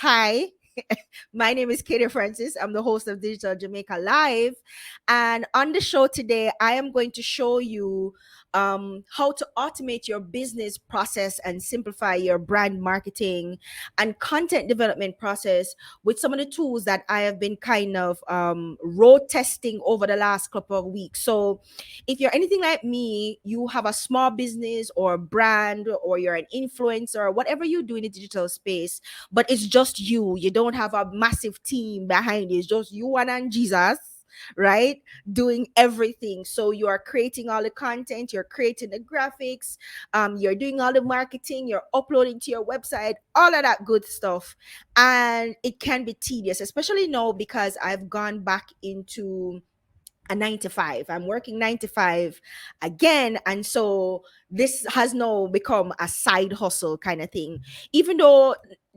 Hi, my name is Katie Francis. I'm the host of Digital Jamaica Live. And on the show today, I am going to show you how to automate your business process and simplify your brand marketing and content development process with some of the tools that I have been kind of road testing over the last couple of weeks. So, if you're anything like me, you have a small business or brand, or you're an influencer, or whatever you do in the digital space, but it's just you. You don't have a massive team behind you. It's just you and Jesus, right? Doing everything. So you are creating all the content, you're creating the graphics, you're doing all the marketing, you're uploading to your website, all of that good stuff. And it can be tedious, especially now because I've gone back into a 9 to 5. I'm working 9 to 5 again. And so this has now become a side hustle kind of thing. Even though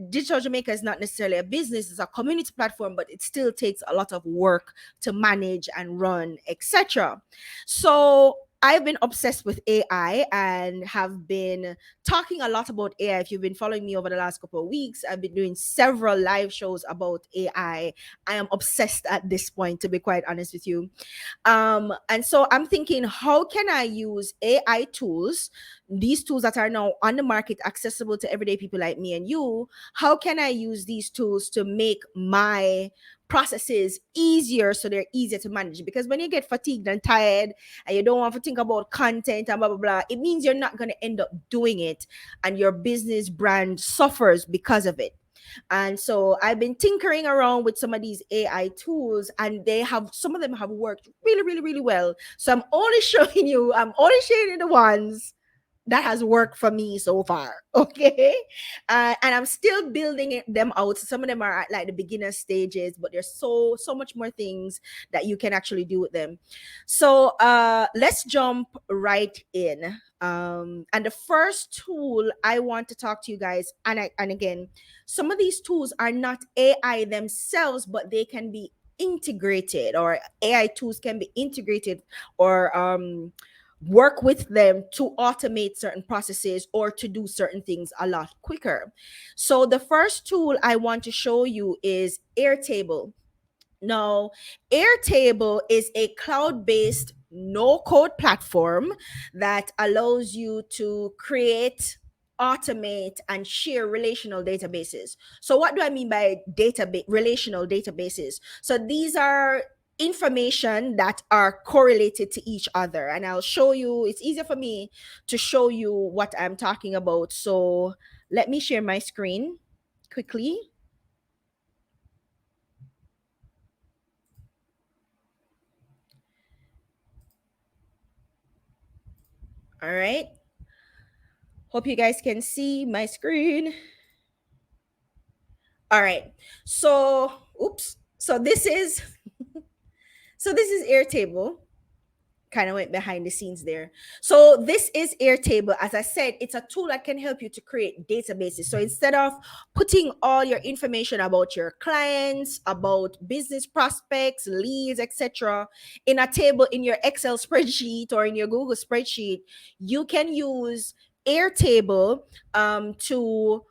Digital Jamaica is not necessarily a business, it's a community platform, but it still takes a lot of work to manage and run, etc. So I've been obsessed with AI and have been talking a lot about AI. If you've been following me over the last couple of weeks, I've been doing several live shows about AI. I am obsessed at this point, to be quite honest with you. And so I'm thinking, how can I use AI tools, these tools that are now on the market, accessible to everyday people like me and you? How can I use these tools to make my processes easier, so they're easier to manage? Because when you get fatigued and tired and you don't want to think about content and blah blah blah, it means you're not going to end up doing it, and your business brand suffers because of it. And so I've been tinkering around with some of these AI tools, and some of them have worked really, really, really well. So I'm only showing you the ones that has worked for me so far. Okay. And I'm still them out. Some of them are at like the beginner stages, but there's so much more things that you can actually do with them. So let's jump right in. And the first tool I want to talk to you guys, and again, some of these tools are not AI themselves, but they can be integrated, or AI tools can be integrated, or work with them to automate certain processes or to do certain things a lot quicker. So the first tool I want to show you is Airtable. Now, Airtable is a cloud-based no-code platform that allows you to create, automate, and share relational databases. So what do I mean by relational databases? So these are information that are correlated to each other, and I'll show you. It's easier for me to show you what I'm talking about. So let me share my screen quickly. All right. Hope you guys can see my screen. All right. So, oops. So this is Airtable. Kind of went behind the scenes there. So this is Airtable. As I said, it's a tool that can help you to create databases. So instead of putting all your information about your clients, about business prospects, leads, etc., in a table in your Excel spreadsheet or in your Google spreadsheet, you can use Airtable to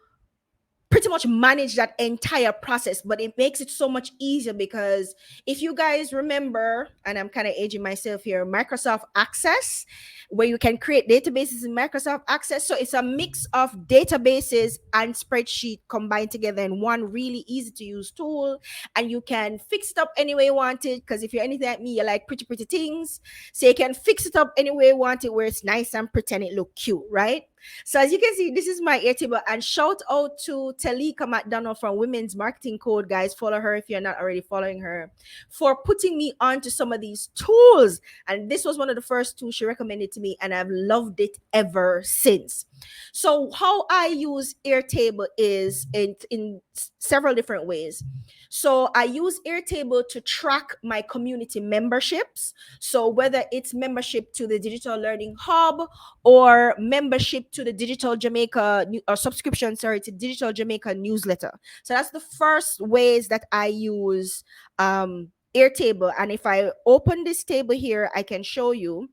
pretty much manage that entire process. But it makes it so much easier because if you guys remember, and I'm kind of aging myself here, Microsoft Access, where you can create databases in Microsoft Access. So it's a mix of databases and spreadsheet combined together in one really easy to use tool. And you can fix it up any way you want it, because if you're anything like me, you like pretty things. So you can fix it up any way you want it, where it's nice and pretend it look cute, right? So as you can see, this is my Airtable. And shout out to Talika McDonald from Women's Marketing Code. Guys, follow her if you're not already following her, for putting me onto some of these tools. And this was one of the first tools she recommended to me, and I've loved it ever since. So how I use Airtable is in several different ways. So I use Airtable to track my community memberships. So whether it's membership to the Digital Learning Hub, or membership to the Digital Jamaica, or subscription, sorry, to Digital Jamaica newsletter. So that's the first ways that I use Airtable. And if I open this table here, I can show you.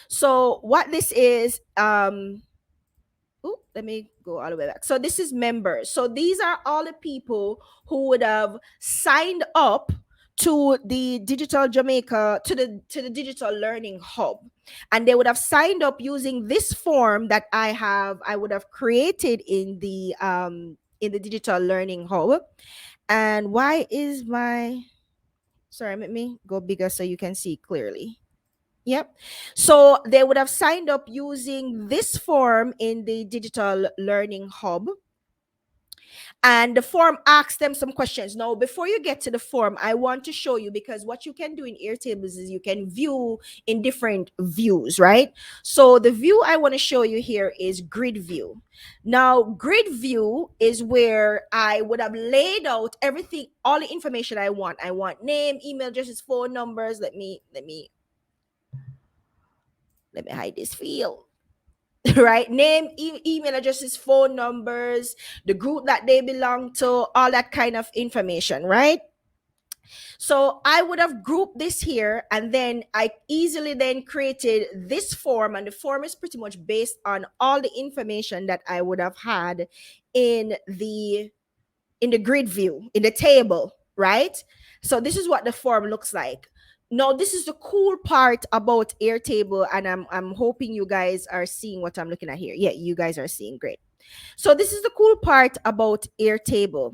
So what this is, Ooh, let me go all the way back. So this is members. So these are all the people who would have signed up to the digital Jamaica, to the digital learning hub, and they would have signed up using this form that I would have created in the digital learning hub. And why is my, sorry, let me go bigger so you can see clearly. Yep. So they would have signed up using this form in the digital learning hub. And the form asks them some questions. Now, before you get to the form, I want to show you, because what you can do in Airtables is you can view in different views, right? So the view I want to show you here is grid view. Now, grid view is where I would have laid out everything, all the information I want. I want name, email addresses, phone numbers. Let me hide this field. Right, name, email addresses, phone numbers, the group that they belong to, all that kind of information, right? So I would have grouped this here, and then I easily then created this form, and the form is pretty much based on all the information that I would have had in the grid view, in the table, right? So this is what the form looks like. Now, this is the cool part about Airtable, and I'm hoping you guys are seeing what I'm looking at here. Yeah, you guys are seeing, great. So this is the cool part about Airtable.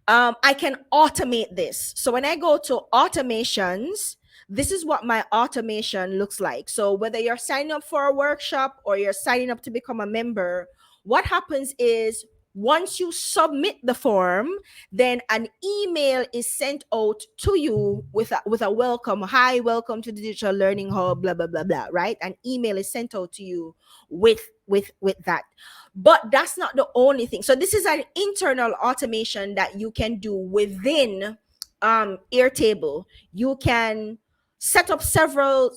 I can automate this. So when I go to automations, this is what my automation looks like. So whether you're signing up for a workshop or you're signing up to become a member, what happens is once you submit the form, then an email is sent out to you with a welcome. Hi, welcome to the Digital Learning Hub, blah, blah, blah, blah, right? An email is sent out to you with that. But that's not the only thing. So this is an internal automation that you can do within Airtable. You can set up several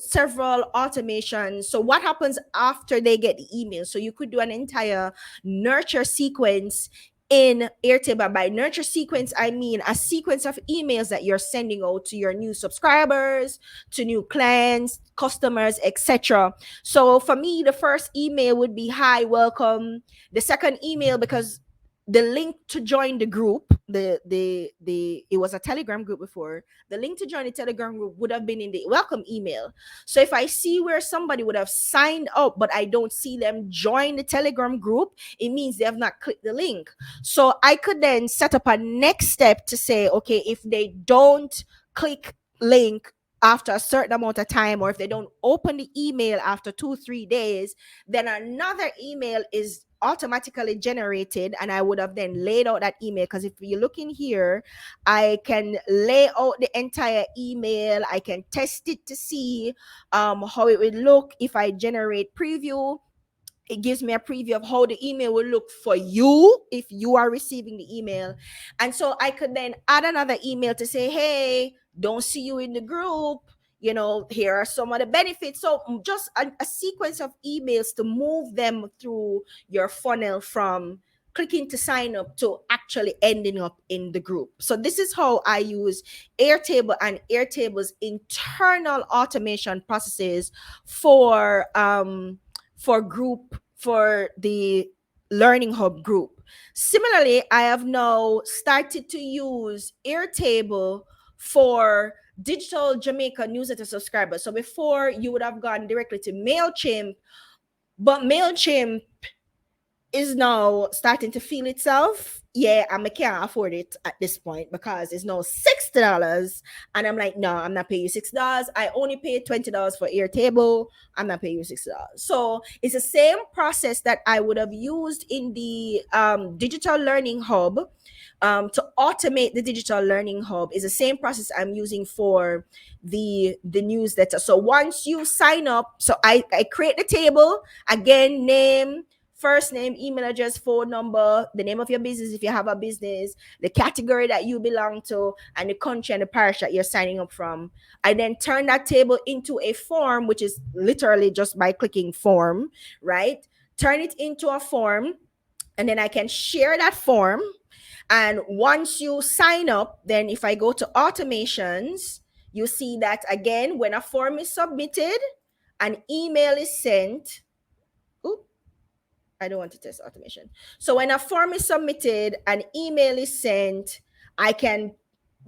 automations. So what happens after they get the email? So you could do an entire nurture sequence in Airtable. By nurture sequence, I mean a sequence of emails that you're sending out to your new subscribers, to new clients, customers, etc. So for me, the first email would be hi, welcome. The second email, because the link to join the group, it was a Telegram group before. The link to join the Telegram group would have been in the welcome email. So if I see where somebody would have signed up, but I don't see them join the Telegram group, it means they have not clicked the link. So I could then set up a next step to say, okay, if they don't click link after a certain amount of time, or if they don't open the email after 2-3 days, then another email is automatically generated, and I would have then laid out that email. Because if you look in here, I can lay out the entire email. I can test it to see how it would look if I generate preview. It gives me a preview of how the email will look for you if you are receiving the email. And so I could then add another email to say, hey, don't see you in the group. Here are some of the benefits. So just a sequence of emails to move them through your funnel from clicking to sign up to actually ending up in the group. So this is how I use Airtable and Airtable's internal automation processes for the Learning Hub group. Similarly, I have now started to use Airtable for digital Jamaica newsletter subscribers. So before, you would have gone directly to MailChimp, but MailChimp is now starting to feel itself. Yeah, I can't afford it at this point because it's now $60. And I'm like, no, I'm not paying you $6. I only paid $20 for Airtable. I'm not paying you $60. So it's the same process that I would have used in the digital learning hub. To automate the digital learning hub is the same process I'm using for the newsletter. So once you sign up, so I create the table, again, name, first name, email address, phone number, the name of your business if you have a business, the category that you belong to, and the country and the parish that you're signing up from. I then turn that table into a form, which is literally just by clicking form, right? Turn it into a form, and then I can share that form. And once you sign up, then if I go to automations, you see that again, when a form is submitted, an email is sent. Oops. I don't want to test automation. So when a form is submitted, an email is sent, I can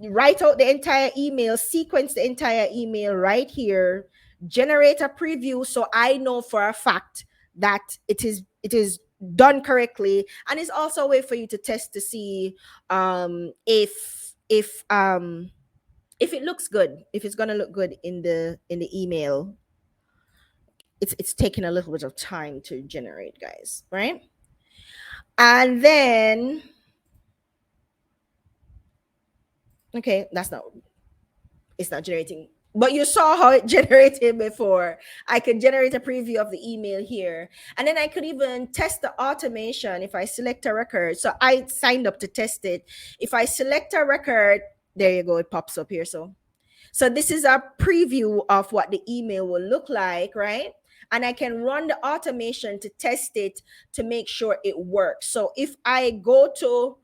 write out the entire email, sequence the entire email right here, generate a preview so I know for a fact that it is done correctly. And it's also a way for you to test to see if it looks good, if it's gonna look good in the email. It's taking a little bit of time to generate, guys, right? And then, okay, it's not generating. But you saw how it generated before. I could generate a preview of the email here. And then I could even test the automation if I select a record. So I signed up to test it. If I select a record, there you go, it pops up here. So this is a preview of what the email will look like, right? And I can run the automation to test it to make sure it works. So if I go to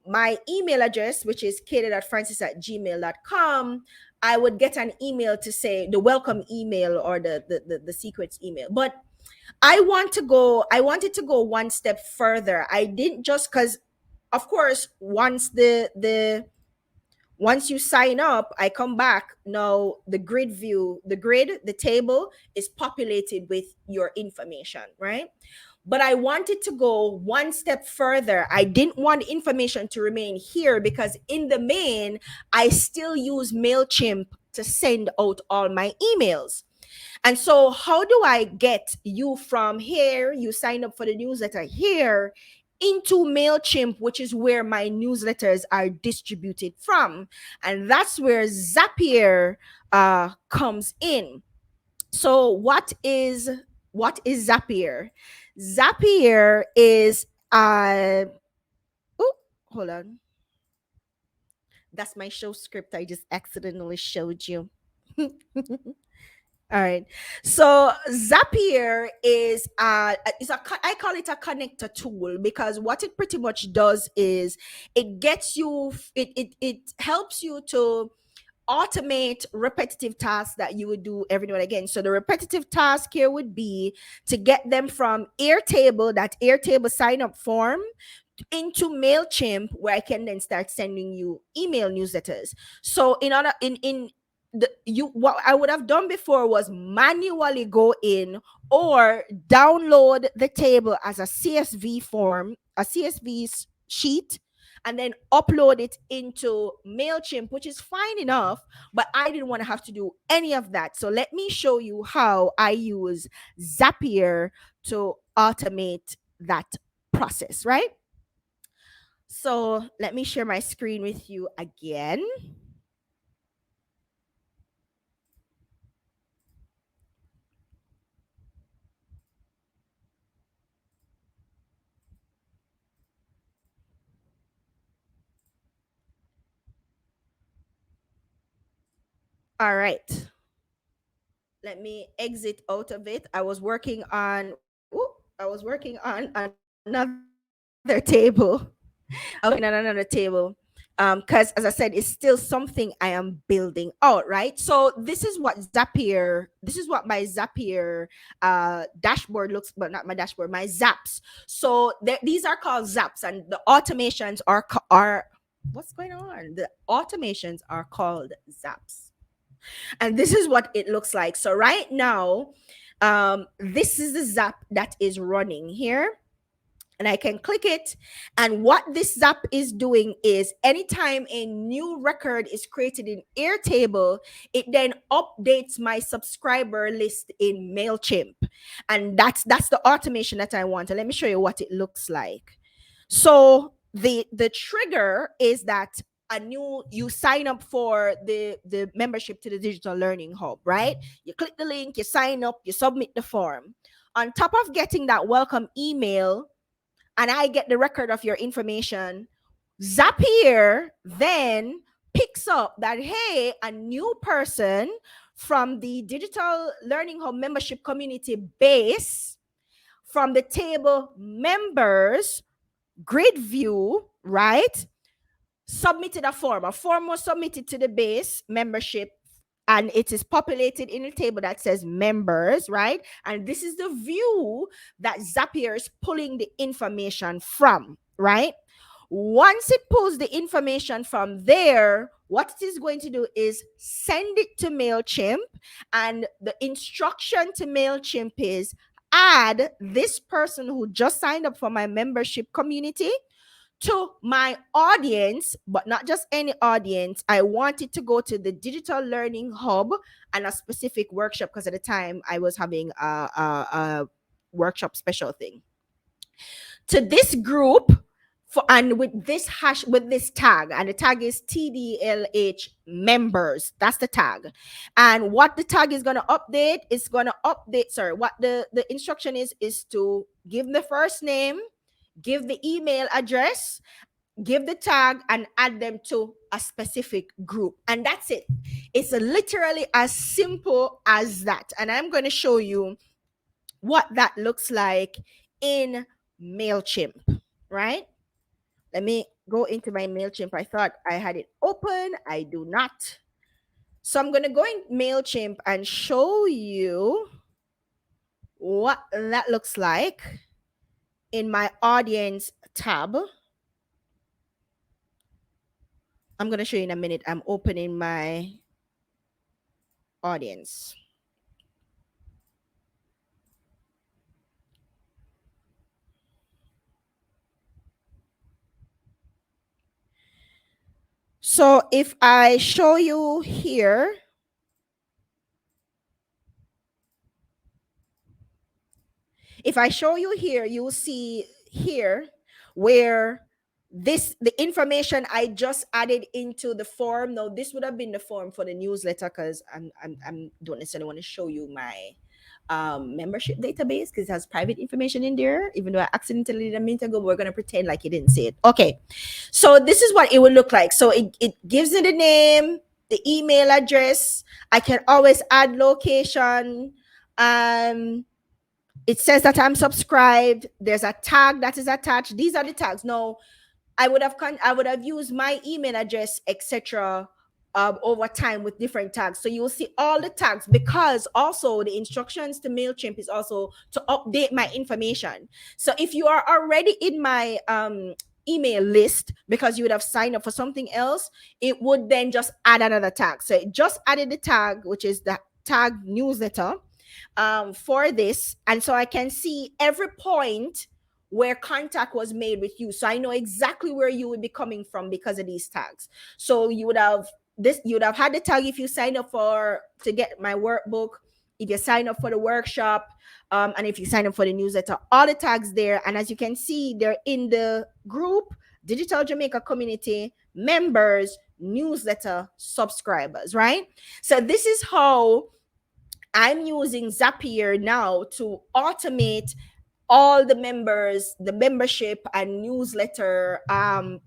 my email address, which is katie.francis@gmail.com, I would get an email to say the welcome email or the sequence email. But I wanted to go one step further. I didn't just because of course once you sign up, I come back. Now the grid view, the table is populated with your information, right? But I wanted to go one step further. I didn't want information to remain here because in the main, I still use MailChimp to send out all my emails. And so, how do I get you from here? You sign up for the newsletter here into MailChimp, which is where my newsletters are distributed from. And that's where Zapier comes in. So, what is Zapier? Zapier is oh, hold on. That's my show script I just accidentally showed you. All right. So Zapier I call it a connector tool because what it pretty much does is it helps you to automate repetitive tasks that you would do every now and again. So the repetitive task here would be to get them from Airtable, that Airtable sign up form, into MailChimp, where I can then start sending you email newsletters. So in the you what I would have done before was manually go in or download the table as a CSV form, a sheet, and then upload it into MailChimp, which is fine enough, but I didn't want to have to do any of that. So let me show you how I use Zapier to automate that process, right? So let me share my screen with you again. All right. Let me exit out of it. I was working on another table. I was working on another table. Because as I said, it's still something I am building out, right? So this is what my Zapier dashboard looks, but not my dashboard, my zaps. So these are called zaps, and the automations are what's going on? The automations are called zaps. And this is what it looks like. So right now, this is the zap that is running here, and I can click it. And what this zap is doing is anytime a new record is created in Airtable, it then updates my subscriber list in MailChimp. And that's the automation that I want. And let me show you what it looks like. So the trigger is that you sign up for the membership to the digital learning hub, right? You click the link, you sign up, you submit the form. On top of getting that welcome email, and I get the record of your information, Zapier then picks up that, hey, a new person from the Digital Learning Hub membership community base, from the table members, grid view, right? Submitted a form. A form was submitted to the base membership and it is populated in a table that says members, right? And this is the view that Zapier is pulling the information from, right? Once it pulls the information from there, what it is going to do is send it to MailChimp. And the instruction to MailChimp is add this person who just signed up for my membership community to my audience, but not just any audience. I want it to go to the digital learning hub and a specific workshop, because at the time I was having a workshop special thing. To this group, for, and with this hash, with this tag, and the tag is TDLH members. That's the tag. And what the tag is going to update is going to update, sorry, what the instruction is to give the first name, give the email address, give the tag, and add them to a specific group. And that's it. It's literally as simple as that. And I'm going to show you what that looks like in MailChimp, right? Let me go into my MailChimp. I thought I had it open. I do not. So I'm going to go in MailChimp and show you what that looks like in my audience tab. I'm going to show you in a minute. I'm opening my audience. So if I show you here, you'll see here where the information I just added into the form. Now, this would have been the form for the newsletter, because I'm don't necessarily want to show you my membership database, because it has private information in there, even though I accidentally did a minute ago. We're going to pretend like you didn't see it. Okay, so this is what it would look like. So it gives it the name, the email address. I can always add location. It says that I'm subscribed. There's a tag that is attached. These are the tags. Now, I would have used my email address, etc. Over time with different tags. So you will see all the tags, because also the instructions to MailChimp is also to update my information. So if you are already in my email list because you would have signed up for something else, it would then just add another tag. So it just added the tag, which is the tag newsletter, for this. And so I can see every point where contact was made with you. So I know exactly where you would be coming from because of these tags. So you would have had the tag if you sign up to get my workbook, if you sign up for the workshop, and if you sign up for the newsletter, all the tags there. And as you can see, they're in the group, Digital Jamaica Community, members, newsletter, subscribers, right? So this is how I'm using Zapier now to automate all the members, the membership and newsletter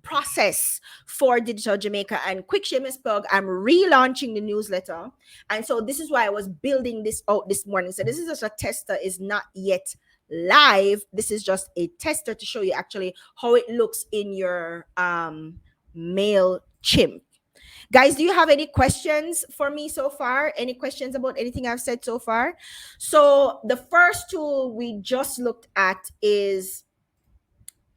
process for Digital Jamaica. And quick shameless plug, I'm relaunching the newsletter. And so this is why I was building this out this morning. So this is just a tester, is not yet live. This is just a tester to show you actually how it looks in your MailChimp. Guys, do you have any questions for me so far? Any questions about anything I've said so far? So the first tool we just looked at is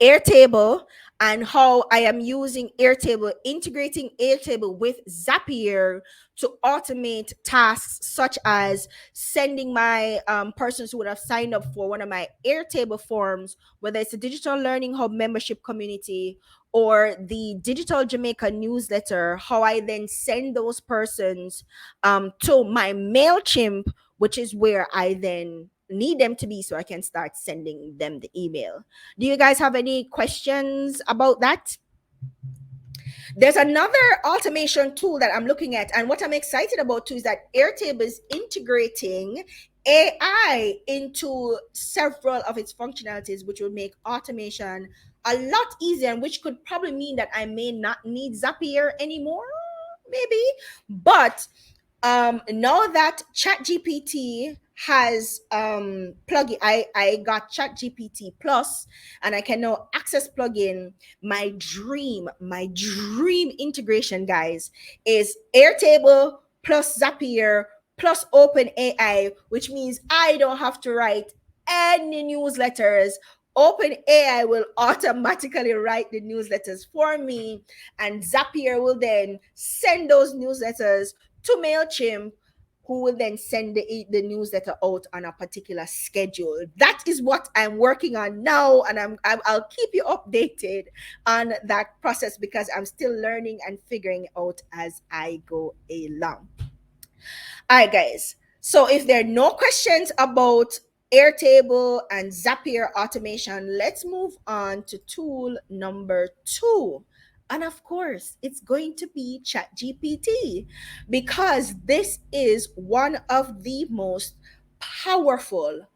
Airtable, and how I am using Airtable, integrating Airtable with Zapier to automate tasks such as sending my persons who would have signed up for one of my Airtable forms, whether it's a Digital Learning Hub membership community or the Digital Jamaica newsletter, how I then send those persons to my MailChimp, which is where I then need them to be so I can start sending them the email. Do you guys have any questions about that? There's another automation tool that I'm looking at, and what I'm excited about too is that Airtable is integrating AI into several of its functionalities, which will make automation a lot easier, and which could probably mean that I may not need Zapier anymore, maybe. But now that ChatGPT has plugin, I got ChatGPT Plus, and I can now access plugin. My dream integration, guys, is Airtable plus Zapier plus OpenAI, which means I don't have to write any newsletters. OpenAI will automatically write the newsletters for me, and Zapier will then send those newsletters to MailChimp, who will then send the newsletter out on a particular schedule. That is what I'm working on now, and I'll keep you updated on that process because I'm still learning and figuring it out as I go along. All right, guys. So if there are no questions about Airtable and Zapier automation, let's move on to tool number 2. And of course, it's going to be ChatGPT because this is one of the most powerful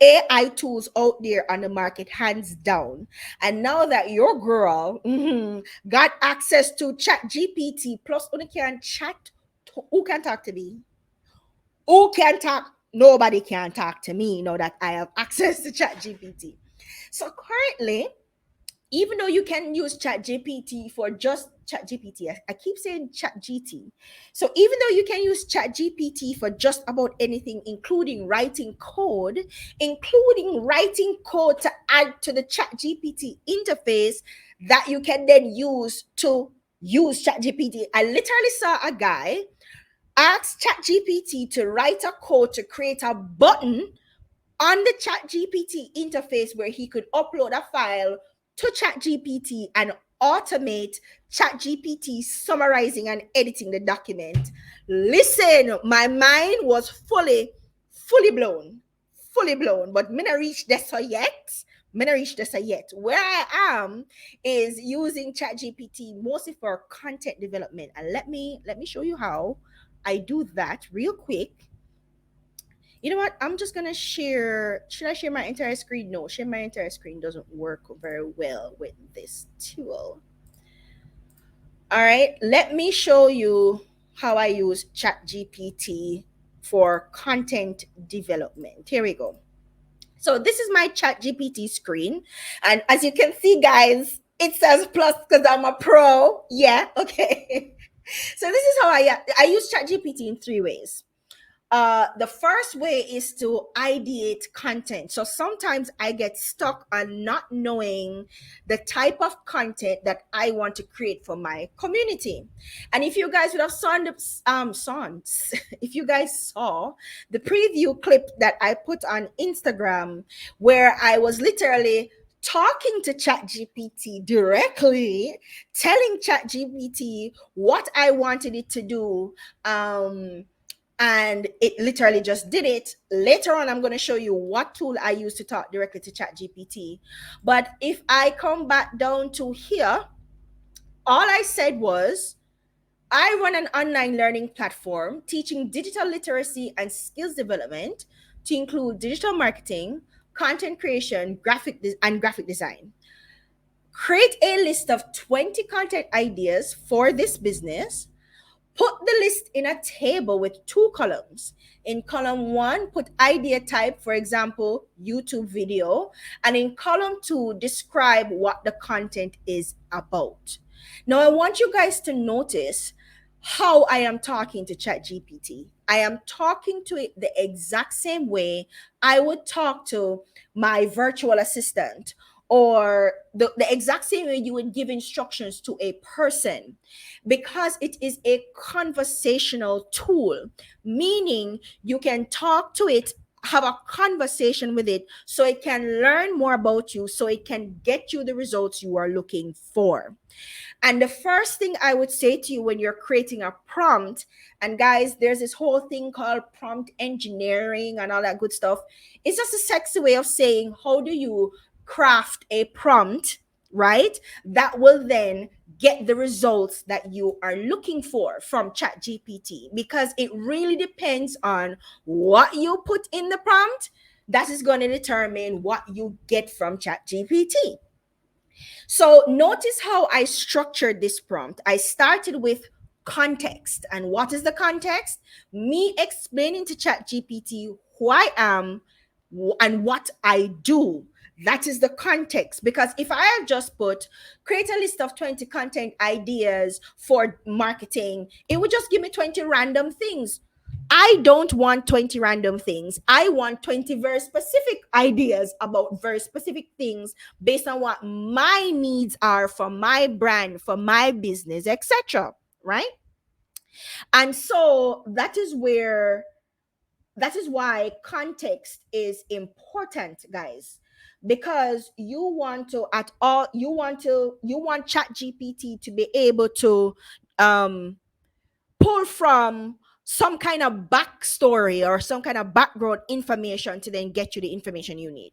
AI tools out there on the market, hands down. And now that your girl got access to ChatGPT, plus you can chat who can talk to me? Who can talk? Nobody can talk to me now that I have access to ChatGPT. So currently, even though you can use ChatGPT for just ChatGPT, I keep saying ChatGPT. So even though you can use ChatGPT for just about anything, including writing code to add to the ChatGPT interface that you can then use to use ChatGPT. I literally saw a guy ask ChatGPT to write a code to create a button on the ChatGPT interface where he could upload a file to ChatGPT and automate ChatGPT summarizing and editing the document. Listen, my mind was fully blown, but me not reach this yet. Where I am is using ChatGPT mostly for content development, and let me show you how I do that real quick. You know what? I'm just gonna share. Should I share my entire screen? No, share my entire screen doesn't work very well with this tool. All right, let me show you how I use ChatGPT for content development. Here we go. So this is my ChatGPT screen, and as you can see, guys, it says plus because I'm a pro. Yeah, okay. So this is how I use ChatGPT in 3 ways. The first way is to ideate content. So sometimes I get stuck on not knowing the type of content that I want to create for my community. And if you guys would have if you guys saw the preview clip that I put on Instagram, where I was literally talking to ChatGPT directly, telling ChatGPT what I wanted it to do, and it literally just did it. Later on, I'm going to show you what tool I use to talk directly to ChatGPT. But if I come back down to here, all I said was, I run an online learning platform teaching digital literacy and skills development to include digital marketing, content creation, graphic design. Create a list of 20 content ideas for this business. Put the list in a table with 2 columns. In column 1, put idea type, for example, YouTube video. And in column 2, describe what the content is about. Now, I want you guys to notice how I am talking to ChatGPT. I am talking to it the exact same way I would talk to my virtual assistant, or the exact same way you would give instructions to a person, because it is a conversational tool, meaning you can talk to it, have a conversation with it, so it can learn more about you, so it can get you the results you are looking for. And the first thing I would say to you when you're creating a prompt, and guys, there's this whole thing called prompt engineering and all that good stuff. It's just a sexy way of saying, how do you craft a prompt, right? That will then get the results that you are looking for from ChatGPT, because it really depends on what you put in the prompt. That is going to determine what you get from ChatGPT. So notice how I structured this prompt. I started with context. And what is the context? Me explaining to ChatGPT who I am and what I do. That is the context. Because if I had just put create a list of 20 content ideas for marketing, it would just give me 20 random things. I don't want 20 random things. I want 20 very specific ideas about very specific things based on what my needs are for my brand, for my business, etc. Right? And so that is why context is important, guys, because you want chat gpt to be able to um pull from some kind of backstory or some kind of background information to then get you the information you need.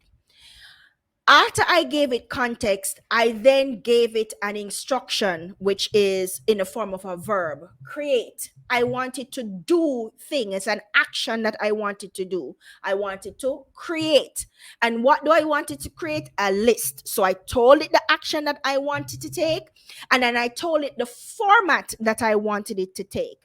After I gave it context, I then gave it an instruction, which is in the form of a verb, create. I wanted to do thing. It's an action that I wanted to do. I wanted to create. And what do I wanted to create? A list. So I told it the action that I wanted to take, and then I told it the format that I wanted it to take.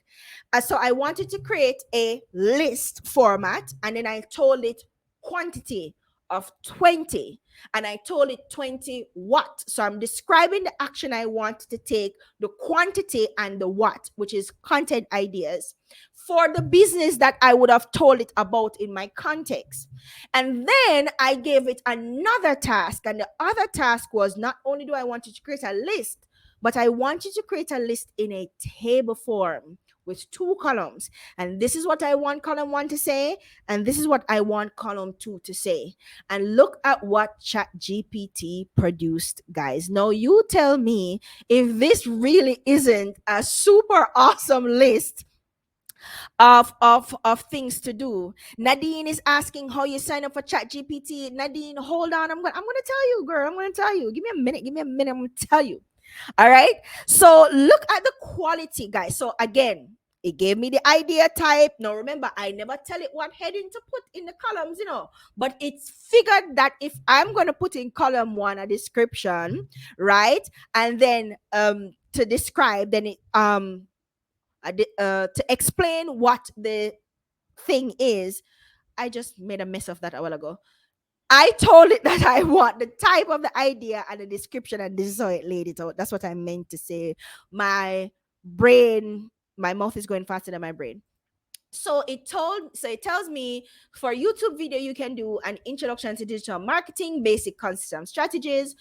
So I wanted to create a list format, and then I told it quantity of 20, and I told it 20 what. So I'm describing the action I want to take, the quantity and the what, which is content ideas for the business that I would have told it about in my context. And then I gave it another task, and the other task was not only do I want you to create a list, but I want you to create a list in a table form with two columns. And this is what I want column 1 to say, and this is what I want column 2 to say. And look at what ChatGPT produced, guys. Now you tell me if this really isn't a super awesome list of things to do. Nadine is asking how you sign up for ChatGPT. Nadine, hold on. I'm gonna tell you, girl. I'm gonna tell you. Give me a minute. I'm gonna tell you. All right. So look at the quality, guys. So again, it gave me the idea type. Now remember, I never tell it what heading to put in the columns, but it's figured that if I'm going to put in column 1 a description, right? And then to describe, then it to explain what the thing is. I just made a mess of that a while ago. I told it that I want the type of the idea and the description, and this is how it laid it out. That's what I meant to say. My mouth is going faster than my brain. So it tells me for YouTube video, you can do an introduction to digital marketing, basic concepts and strategies.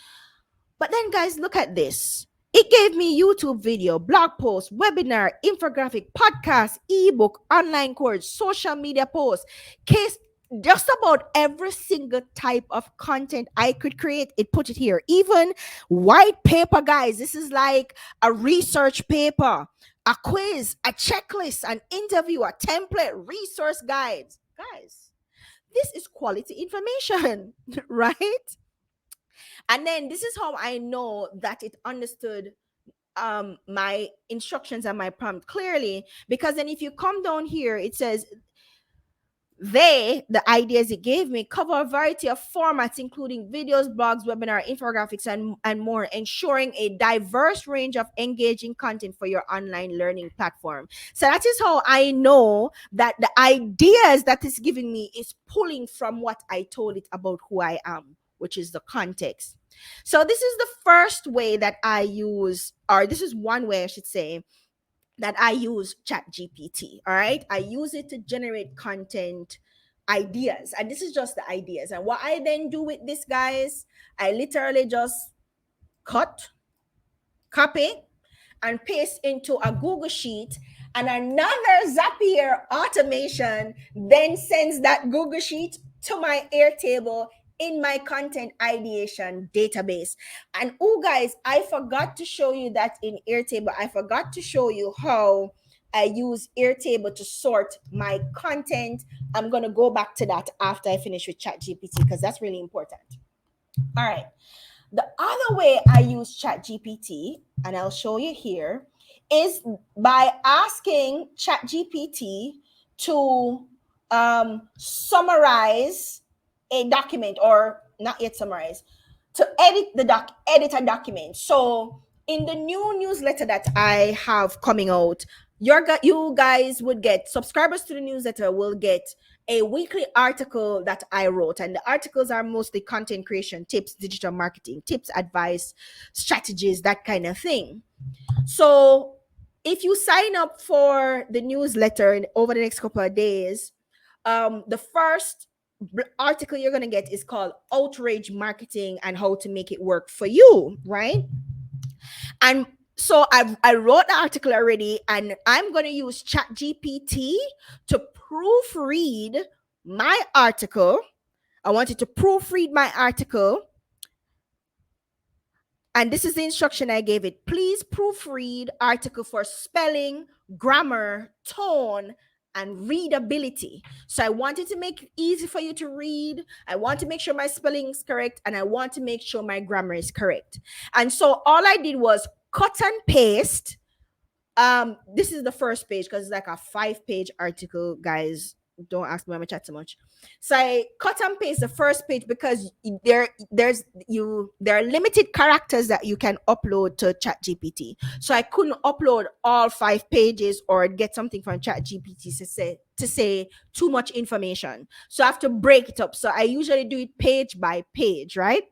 But then, guys, look at this. It gave me YouTube video, blog post, webinar, infographic, podcast, ebook, online course, social media post, case, just about every single type of content I could create. It put it here. Even white paper, guys. This is like a research paper, a quiz, a checklist, an interview, a template, resource guides. Guys, this is quality information, right? And then this is how I know that it understood my instructions and my prompt clearly, because then if you come down here, it says the ideas it gave me cover a variety of formats, including videos, blogs, webinar, infographics, and more, ensuring a diverse range of engaging content for your online learning platform. So that is how I know that the ideas that it's giving me is pulling from what I told it about who I am, which is the context. So this is the first way that I use, or this is one way I should say, that I use ChatGPT. All right. I use it to generate content ideas. And this is just the ideas. And what I then do with this, guys, I literally just cut, copy, and paste into a Google Sheet. And another Zapier automation then sends that Google Sheet to my Airtable in my content ideation database. And oh, guys, I forgot to show you that in Airtable. I forgot to show you how I use Airtable to sort my content. I'm going to go back to that after I finish with ChatGPT because that's really important. All right. The other way I use ChatGPT, and I'll show you here, is by asking ChatGPT to summarize a document, or not yet summarize, to edit a document. So in the new newsletter that I have coming out, you guys would get, subscribers to the newsletter will get a weekly article that I wrote. And the articles are mostly content creation tips, digital marketing tips, advice, strategies, that kind of thing. So if you sign up for the newsletter over the next couple of days, the first article you're going to get is called Outrage Marketing and How to Make It Work for You, right? And so I wrote the article already, and I'm going to use ChatGPT to proofread my article. I want it to proofread my article. And this is the instruction I gave it. Please proofread article for spelling, grammar, tone, and readability. So I wanted to make it easy for you to read. I want to make sure my spelling is correct, and I want to make sure my grammar is correct. And so all I did was cut and paste. This is the first page because it's like a 5-page article, guys. Don't ask me why I chat so much. So I cut and paste the first page because there are limited characters that you can upload to ChatGPT. So I couldn't upload all 5 pages or get something from ChatGPT to say too much information. So I have to break it up. So I usually do it page by page, right?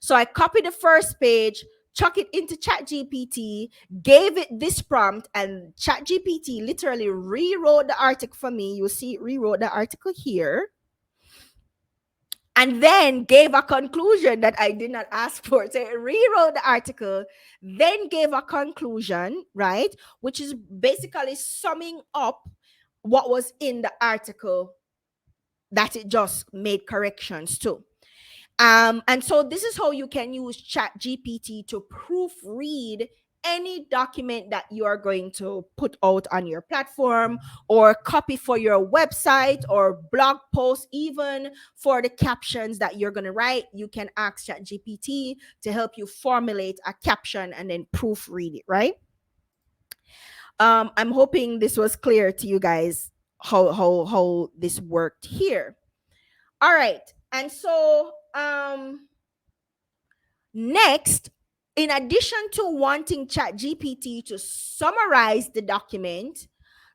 So I copied the first page, chuck it into ChatGPT, gave it this prompt, and ChatGPT literally rewrote the article for me. You see, it rewrote the article here. And then gave a conclusion that I did not ask for. So it rewrote the article, then gave a conclusion, right? Which is basically summing up what was in the article that it just made corrections to. And so this is how you can use ChatGPT to proofread any document that you are going to put out on your platform, or copy for your website or blog post. Even for the captions that you're going to write, you can ask ChatGPT to help you formulate a caption and then proofread it, right? I'm hoping this was clear to you guys how this worked here. All right. And so next, in addition to wanting ChatGPT to summarize the document,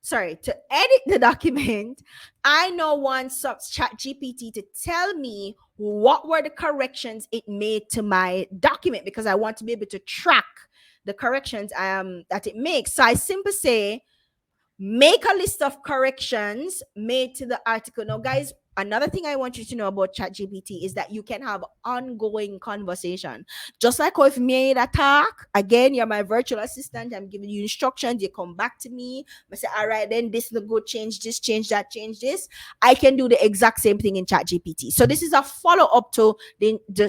to edit the document, I now want ChatGPT to tell me what were the corrections it made to my document, because I want to be able to track the corrections that it makes. So I simply say, make a list of corrections made to the article. Now, guys, another thing I want you to know about ChatGPT is that you can have ongoing conversation. Just like if me a talk, again, you're my virtual assistant. I'm giving you instructions. You come back to me. I say, all right, then this is good. Change this, change that, change this. I can do the exact same thing in ChatGPT. So this is a follow up to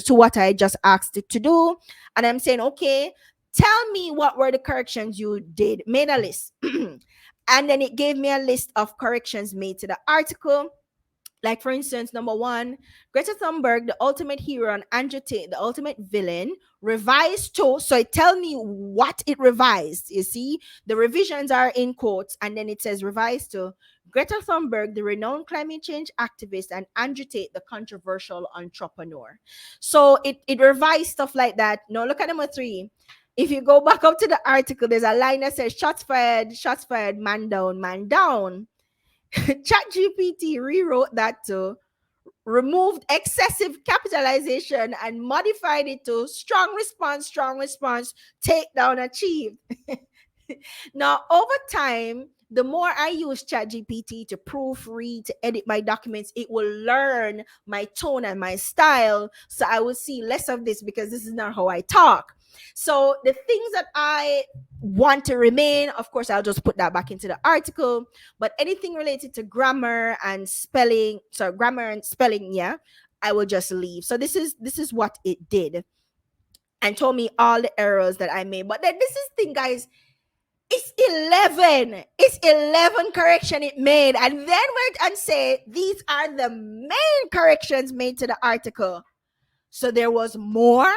what I just asked it to do. And I'm saying, okay, tell me what were the corrections you did. Made a list. And then it gave me a list of corrections made to the article. Like, for instance, number 1, Greta Thunberg, the ultimate hero, and Andrew Tate, the ultimate villain, revised to. So it tells me what it revised. You see, the revisions are in quotes, and then it says revised to Greta Thunberg, the renowned climate change activist, and Andrew Tate, the controversial entrepreneur. So it revised stuff like that. Now look at number 3. If you go back up to the article, there's a line that says shots fired, man down, man down. ChatGPT rewrote that to removed excessive capitalization and modified it to strong response, takedown achieved. Now, over time, the more I use ChatGPT to proofread, to edit my documents, it will learn my tone and my style. So I will see less of this because this is not how I talk. So the things that I want to remain, of course, I'll just put that back into the article. But anything related to grammar and spelling, yeah, I will just leave. So this is what it did, and told me all the errors that I made. But then this is the thing, guys. It's 11. It's 11 correction it made. And then went and say, these are the main corrections made to the article. So there was more.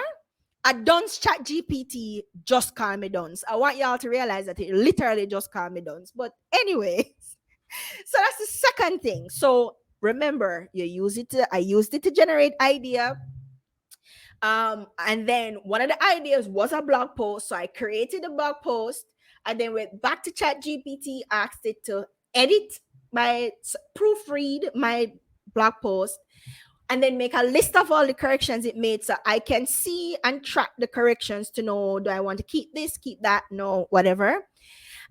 A dunce ChatGPT just called me dunce. I want y'all to realize that it literally just called me dunce. But anyways, so that's the second thing. So remember, I used it to generate idea. And then one of the ideas was a blog post. So I created a blog post and then went back to ChatGPT, asked it to edit proofread my blog post, and then make a list of all the corrections it made so I can see and track the corrections to know, do I want to keep this, keep that, no, whatever.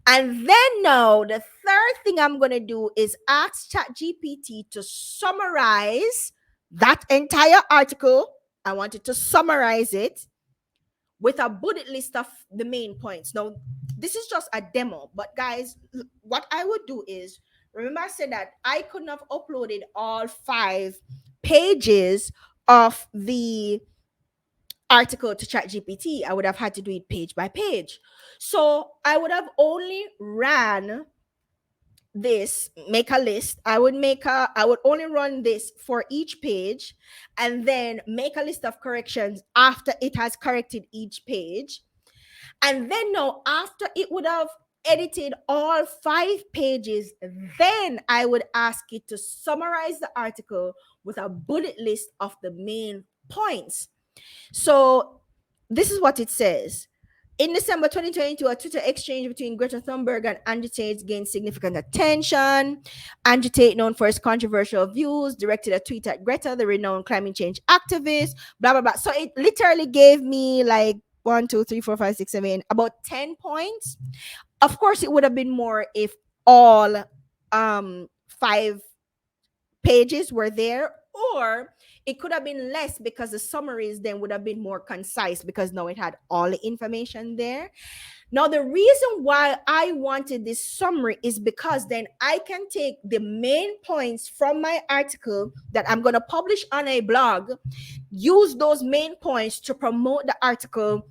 And then now the third thing I'm going to do is ask ChatGPT to summarize that entire article. I want it to summarize it with a bullet list of the main points. Now, this is just a demo, but guys, what I would do is, remember I said that I couldn't have uploaded all 5 pages of the article to ChatGPT. I would have had to do it page by page. So I would have only ran this, make a list. I would only run this for each page, and then make a list of corrections after it has corrected each page. And then now, after it would have edited all 5 pages, then I would ask it to summarize the article with a bullet list of the main points. So this is what it says. In December 2022, a Twitter exchange between Greta Thunberg and Andrew Tate gained significant attention. Andrew Tate, known for his controversial views, directed a tweet at Greta, the renowned climate change activist, blah, blah, blah. So it literally gave me like 1, 2, 3, 4, 5, 6, 7, about 10 points. Of course, it would have been more if all 5 pages were there, or it could have been less because the summaries then would have been more concise because now it had all the information there. Now, the reason why I wanted this summary is because then I can take the main points from my article that I'm going to publish on a blog, use those main points to promote the article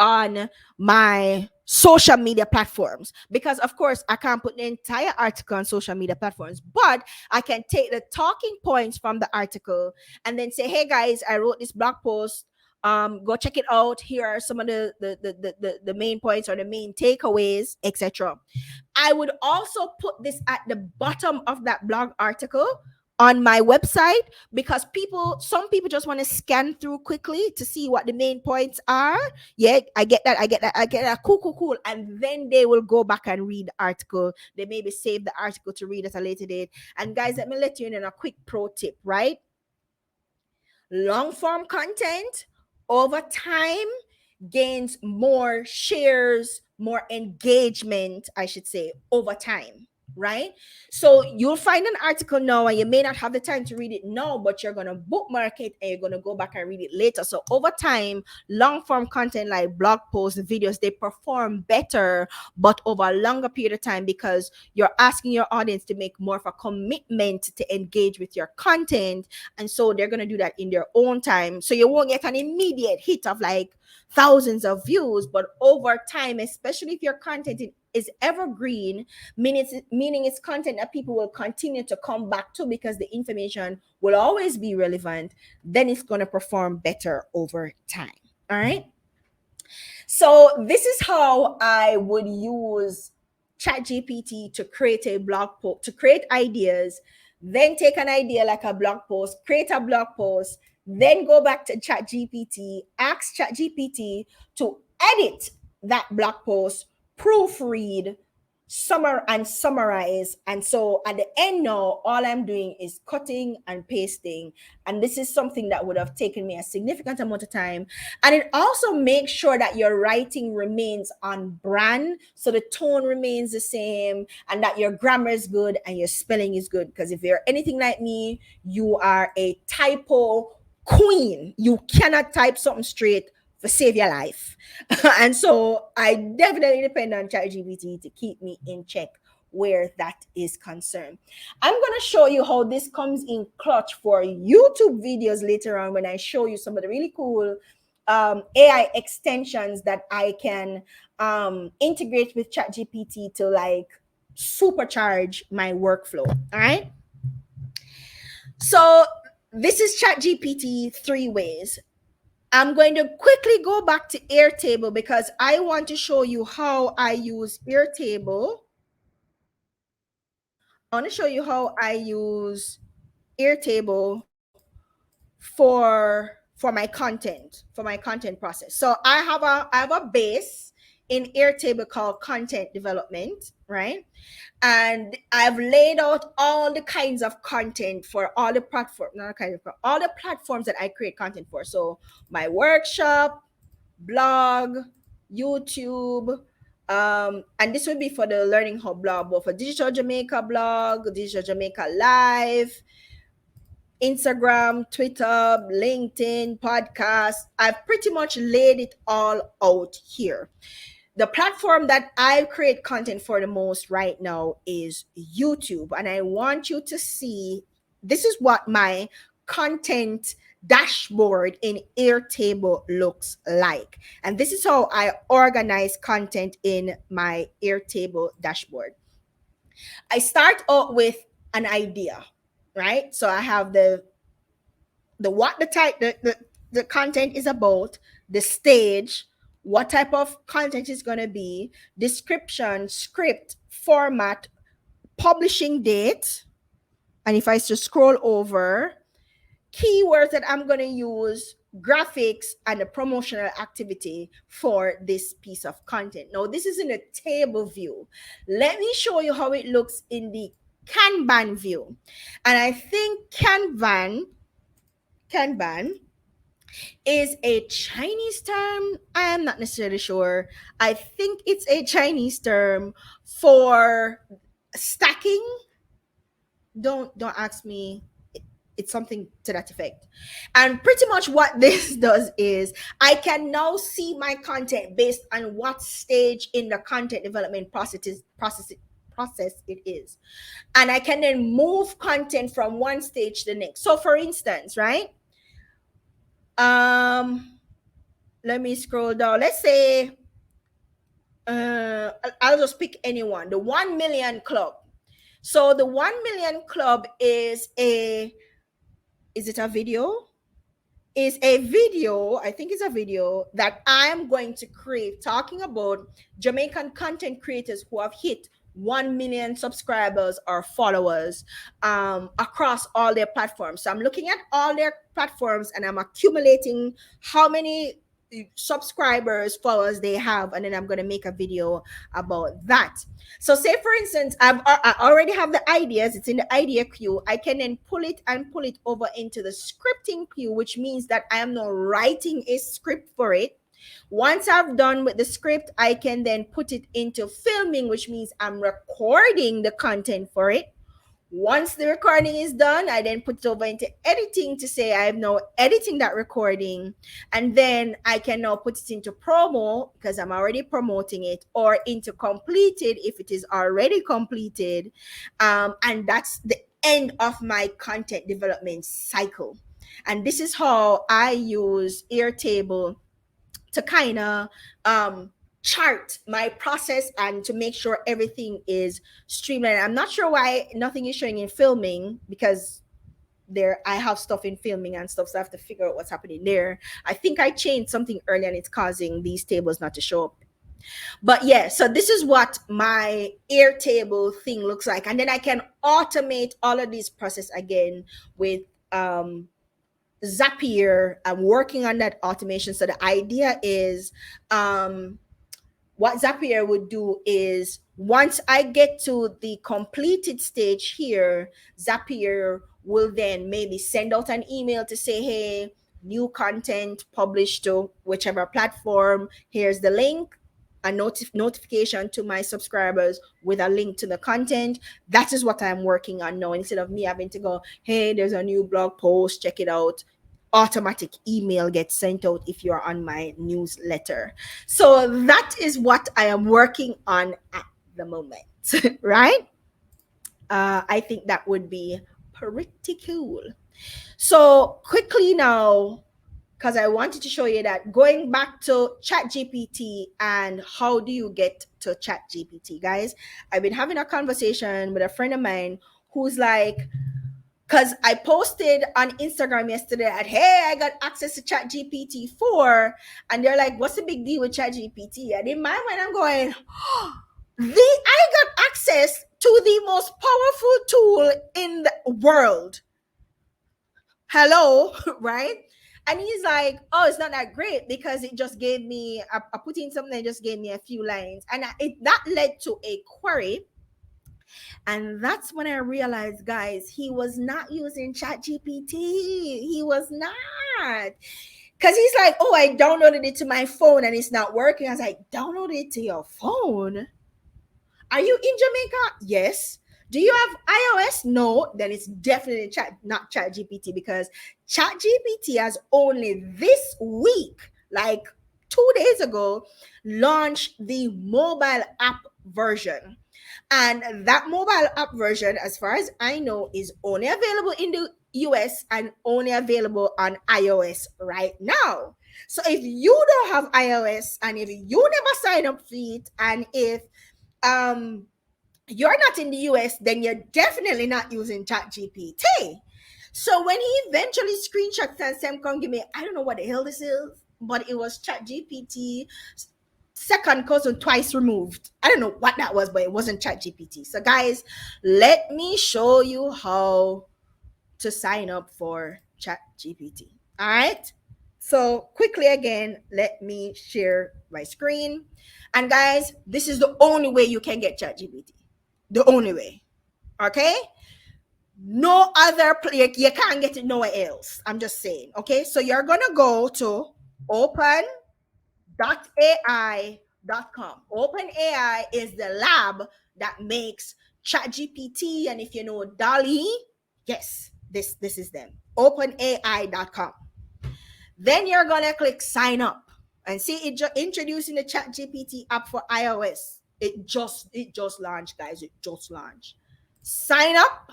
on my social media platforms, because of course I can't put the entire article on social media platforms, but I can take the talking points from the article and then say, hey guys, I wrote this blog post, go check it out, here are some of the main points or the main takeaways, etc. I would also put this at the bottom of that blog article on my website, because some people just want to scan through quickly to see what the main points are. Yeah, I get that. Cool. And then they will go back and read the article. They maybe save the article to read at a later date. And guys, let me let you in on a quick pro tip, right? Long form content over time gains more shares, more engagement, I should say, over time, right? So you'll find an article now and you may not have the time to read it now, but you're going to bookmark it and you're going to go back and read it later. So over time, long form content like blog posts, videos, they perform better, but over a longer period of time, because you're asking your audience to make more of a commitment to engage with your content. And so they're going to do that in their own time. So you won't get an immediate hit of like thousands of views, but over time, especially if your content is evergreen, meaning it's content that people will continue to come back to because the information will always be relevant, then it's going to perform better over time. All right. So this is how I would use ChatGPT to create a blog post, to create ideas, then take an idea like a blog post, create a blog post, then go back to ChatGPT, ask ChatGPT to edit that blog post, proofread, summarize. And so at the end now, all I'm doing is cutting and pasting. And this is something that would have taken me a significant amount of time. And it also makes sure that your writing remains on brand. So the tone remains the same and that your grammar is good and your spelling is good. Because if you're anything like me, you are a typo queen. You cannot type something straight for save your life. And so I definitely depend on ChatGPT to keep me in check where that is concerned. I'm going to show you how this comes in clutch for YouTube videos later on, when I show you some of the really cool AI extensions that I can integrate with ChatGPT to like supercharge my workflow. All right. So this is ChatGPT 3 ways. I'm going to quickly go back to Airtable because I want to show you how I use Airtable. I want to show you how I use Airtable for my content process. So I have a base in Airtable called content development, right? And I've laid out all the kinds of content for all the platform, not kind of all the platforms that I create content for. So my workshop, blog, YouTube, and this would be for the Learning Hub blog, but for Digital Jamaica blog, Digital Jamaica Live, Instagram, Twitter, LinkedIn, podcast. I've pretty much laid it all out here. The platform that I create content for the most right now is YouTube. And I want you to see this is what my content dashboard in Airtable looks like. And this is how I organize content in my Airtable dashboard. I start out with an idea, right? So I have the what the type the content is about, the stage, what type of content is going to be, description, script, format, publishing date, and if I just scroll over, keywords that I'm going to use, graphics, and a promotional activity for this piece of content. Now, this is in a table view. Let me show you how it looks in the Kanban view. And I think Kanban is a Chinese term. I am not necessarily sure. I think it's a Chinese term for stacking. Don't ask me. It's something to that effect. And pretty much what this does is I can now see my content based on what stage in the content development process it is. And I can then move content from one stage to the next. So for instance, right? Let me scroll down. Let's say I'll just pick anyone. The 1 million club. So the 1 million club is it a video? Is a video, I think it's a video that I'm going to create talking about Jamaican content creators who have hit 1 million subscribers or followers across all their platforms. So I'm looking at all their platforms and I'm accumulating how many subscribers, followers they have, and then I'm going to make a video about that. So say for instance, I already have the ideas, it's in the idea queue. I can then pull it over into the scripting queue, which means that I am now writing a script for it. Once I've done with the script, I can then put it into filming, which means I'm recording the content for it. Once the recording is done, I then put it over into editing to say I'm now editing that recording. And then I can now put it into promo because I'm already promoting it, or into completed if it is already completed. And that's the end of my content development cycle. And this is how I use Airtable to kind of chart my process and to make sure everything is streamlined. I'm not sure why nothing is showing in filming, because there I have stuff in filming and stuff, so I have to figure out what's happening there. I think I changed something earlier and it's causing these tables not to show up. But yeah, so this is what my Airtable thing looks like. And then I can automate all of this process again with Zapier. I'm working on that automation. So the idea is what Zapier would do is once I get to the completed stage here, Zapier will then maybe send out an email to say, hey, new content published to whichever platform. Here's the link, a notification to my subscribers with a link to the content. That is what I'm working on now. Instead of me having to go, hey, there's a new blog post, check it out. Automatic email gets sent out if you're on my newsletter. So that is what I am working on at the moment, right? I think that would be pretty cool. So quickly now, because I wanted to show you that, going back to ChatGPT and how do you get to ChatGPT, guys? I've been having a conversation with a friend of mine who's like, because I posted on Instagram yesterday that, hey, I got access to ChatGPT 4. And they're like, what's the big deal with ChatGPT? And in my mind, I'm going, I got access to the most powerful tool in the world. Hello, right? And he's like, oh, it's not that great because it just gave me, I put in something that just gave me a few lines. And that led to a query. And that's when I realized, guys, he was not using ChatGPT. He was not. Because he's like, oh, I downloaded it to my phone and it's not working. I was like, download it to your phone? Are you in Jamaica? Yes. Do you have iOS? No. Then it's definitely not Chat GPT, because Chat GPT has only this week, like 2 days ago, launched the mobile app version. And that mobile app version, as far as I know, is only available in the US and only available on iOS right now. So if you don't have iOS and if you never sign up for it, and if um you're not in the US, then you're definitely not using ChatGPT. So when he eventually screenshots and sent, come give me, I don't know what the hell this is, but it was ChatGPT second cousin twice removed. I don't know what that was, but it wasn't ChatGPT. So guys, let me show you how to sign up for ChatGPT. All right. So quickly again, let me share my screen. And guys, this is the only way you can get ChatGPT. The only way. Okay? No other place. You can't get it nowhere else. I'm just saying. Okay? So you're gonna go to open.ai.com. OpenAI is the lab that makes ChatGPT, and if you know Dolly, yes, this is them. OpenAI.com. Then you're gonna click sign up and see it introducing the ChatGPT app for iOS. It just launched, guys. It just launched. Sign up.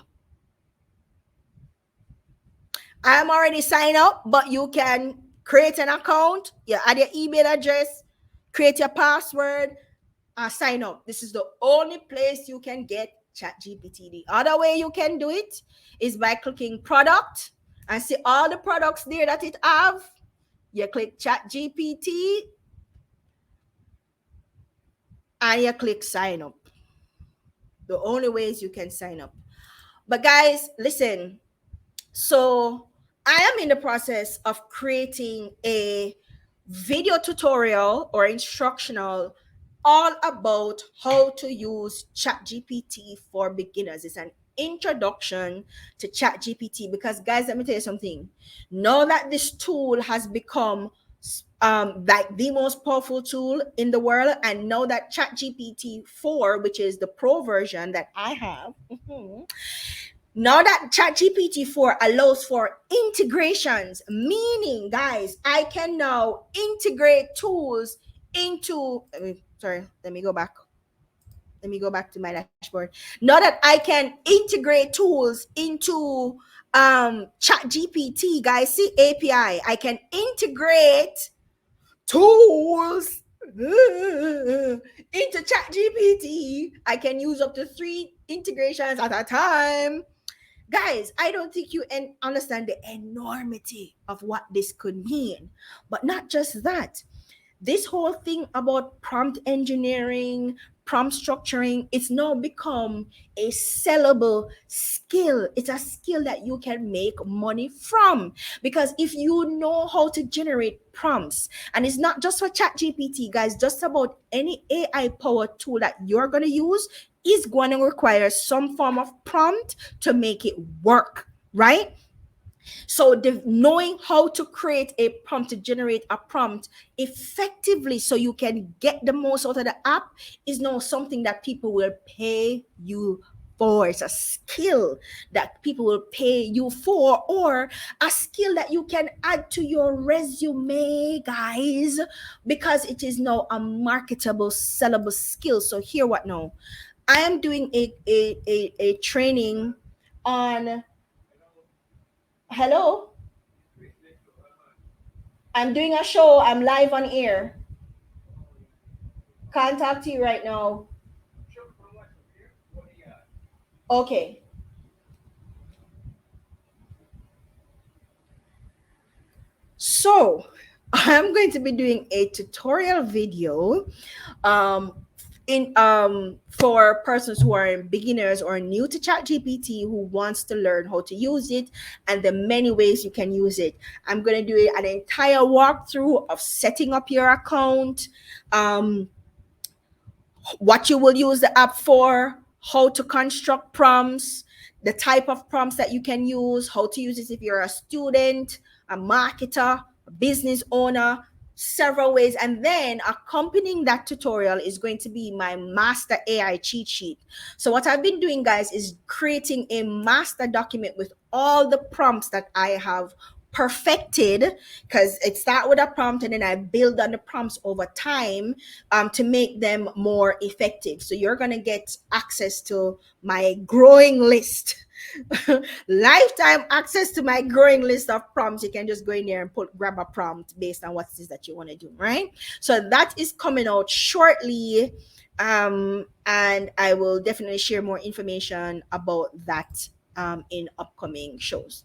I'm already signed up, but you can create an account. You add your email address, create your password, sign up. This is the only place you can get ChatGPT. The other way you can do it is by clicking product and see all the products there that it have. You click ChatGPT and you click sign up. The only ways you can sign up. But guys, listen. So I am in the process of creating a video tutorial or instructional all about how to use ChatGPT for beginners. It's an introduction to ChatGPT because, guys, let me tell you something. Now that this tool has become like the most powerful tool in the world, and now that ChatGPT 4, which is the pro version that I have, now that ChatGPT 4 allows for integrations, meaning, guys, I can now integrate tools into, let me go back. Let me go back to my dashboard. Now that I can integrate tools into ChatGPT, guys, see API. I can integrate tools into ChatGPT. I can use up to 3 integrations at a time. Guys, I don't think you understand the enormity of what this could mean. But not just that, this whole thing about prompt engineering, prompt structuring, it's now become a sellable skill. It's a skill that you can make money from, because if you know how to generate prompts, and it's not just for ChatGPT, guys, just about any AI powered tool that you're going to use is going to require some form of prompt to make it work, right? So knowing how to create a prompt, to generate a prompt effectively so you can get the most out of the app, is now something that people will pay you for. It's a skill that people will pay you for, or a skill that you can add to your resume, guys, because it is now a marketable, sellable skill. So here what now? I am doing a training on, hello? I'm doing a show. I'm live on air. Can't talk to you right now. Okay. So I'm going to be doing a tutorial video in for persons who are beginners or new to ChatGPT who wants to learn how to use it and the many ways you can use it. I'm going to do an entire walkthrough of setting up your account, um, what you will use the app for, how to construct prompts, the type of prompts that you can use, how to use it if you're a student, a marketer, a business owner, several ways. And then accompanying that tutorial is going to be my master AI cheat sheet. So what I've been doing, guys, is creating a master document with all the prompts that I have perfected, because it starts with a prompt and then I build on the prompts over time to make them more effective. So you're going to get access to my growing list. Lifetime access to my growing list of prompts. You can just go in there and grab a prompt based on what it is that you want to do, right? So that is coming out shortly, and I will definitely share more information about that in upcoming shows.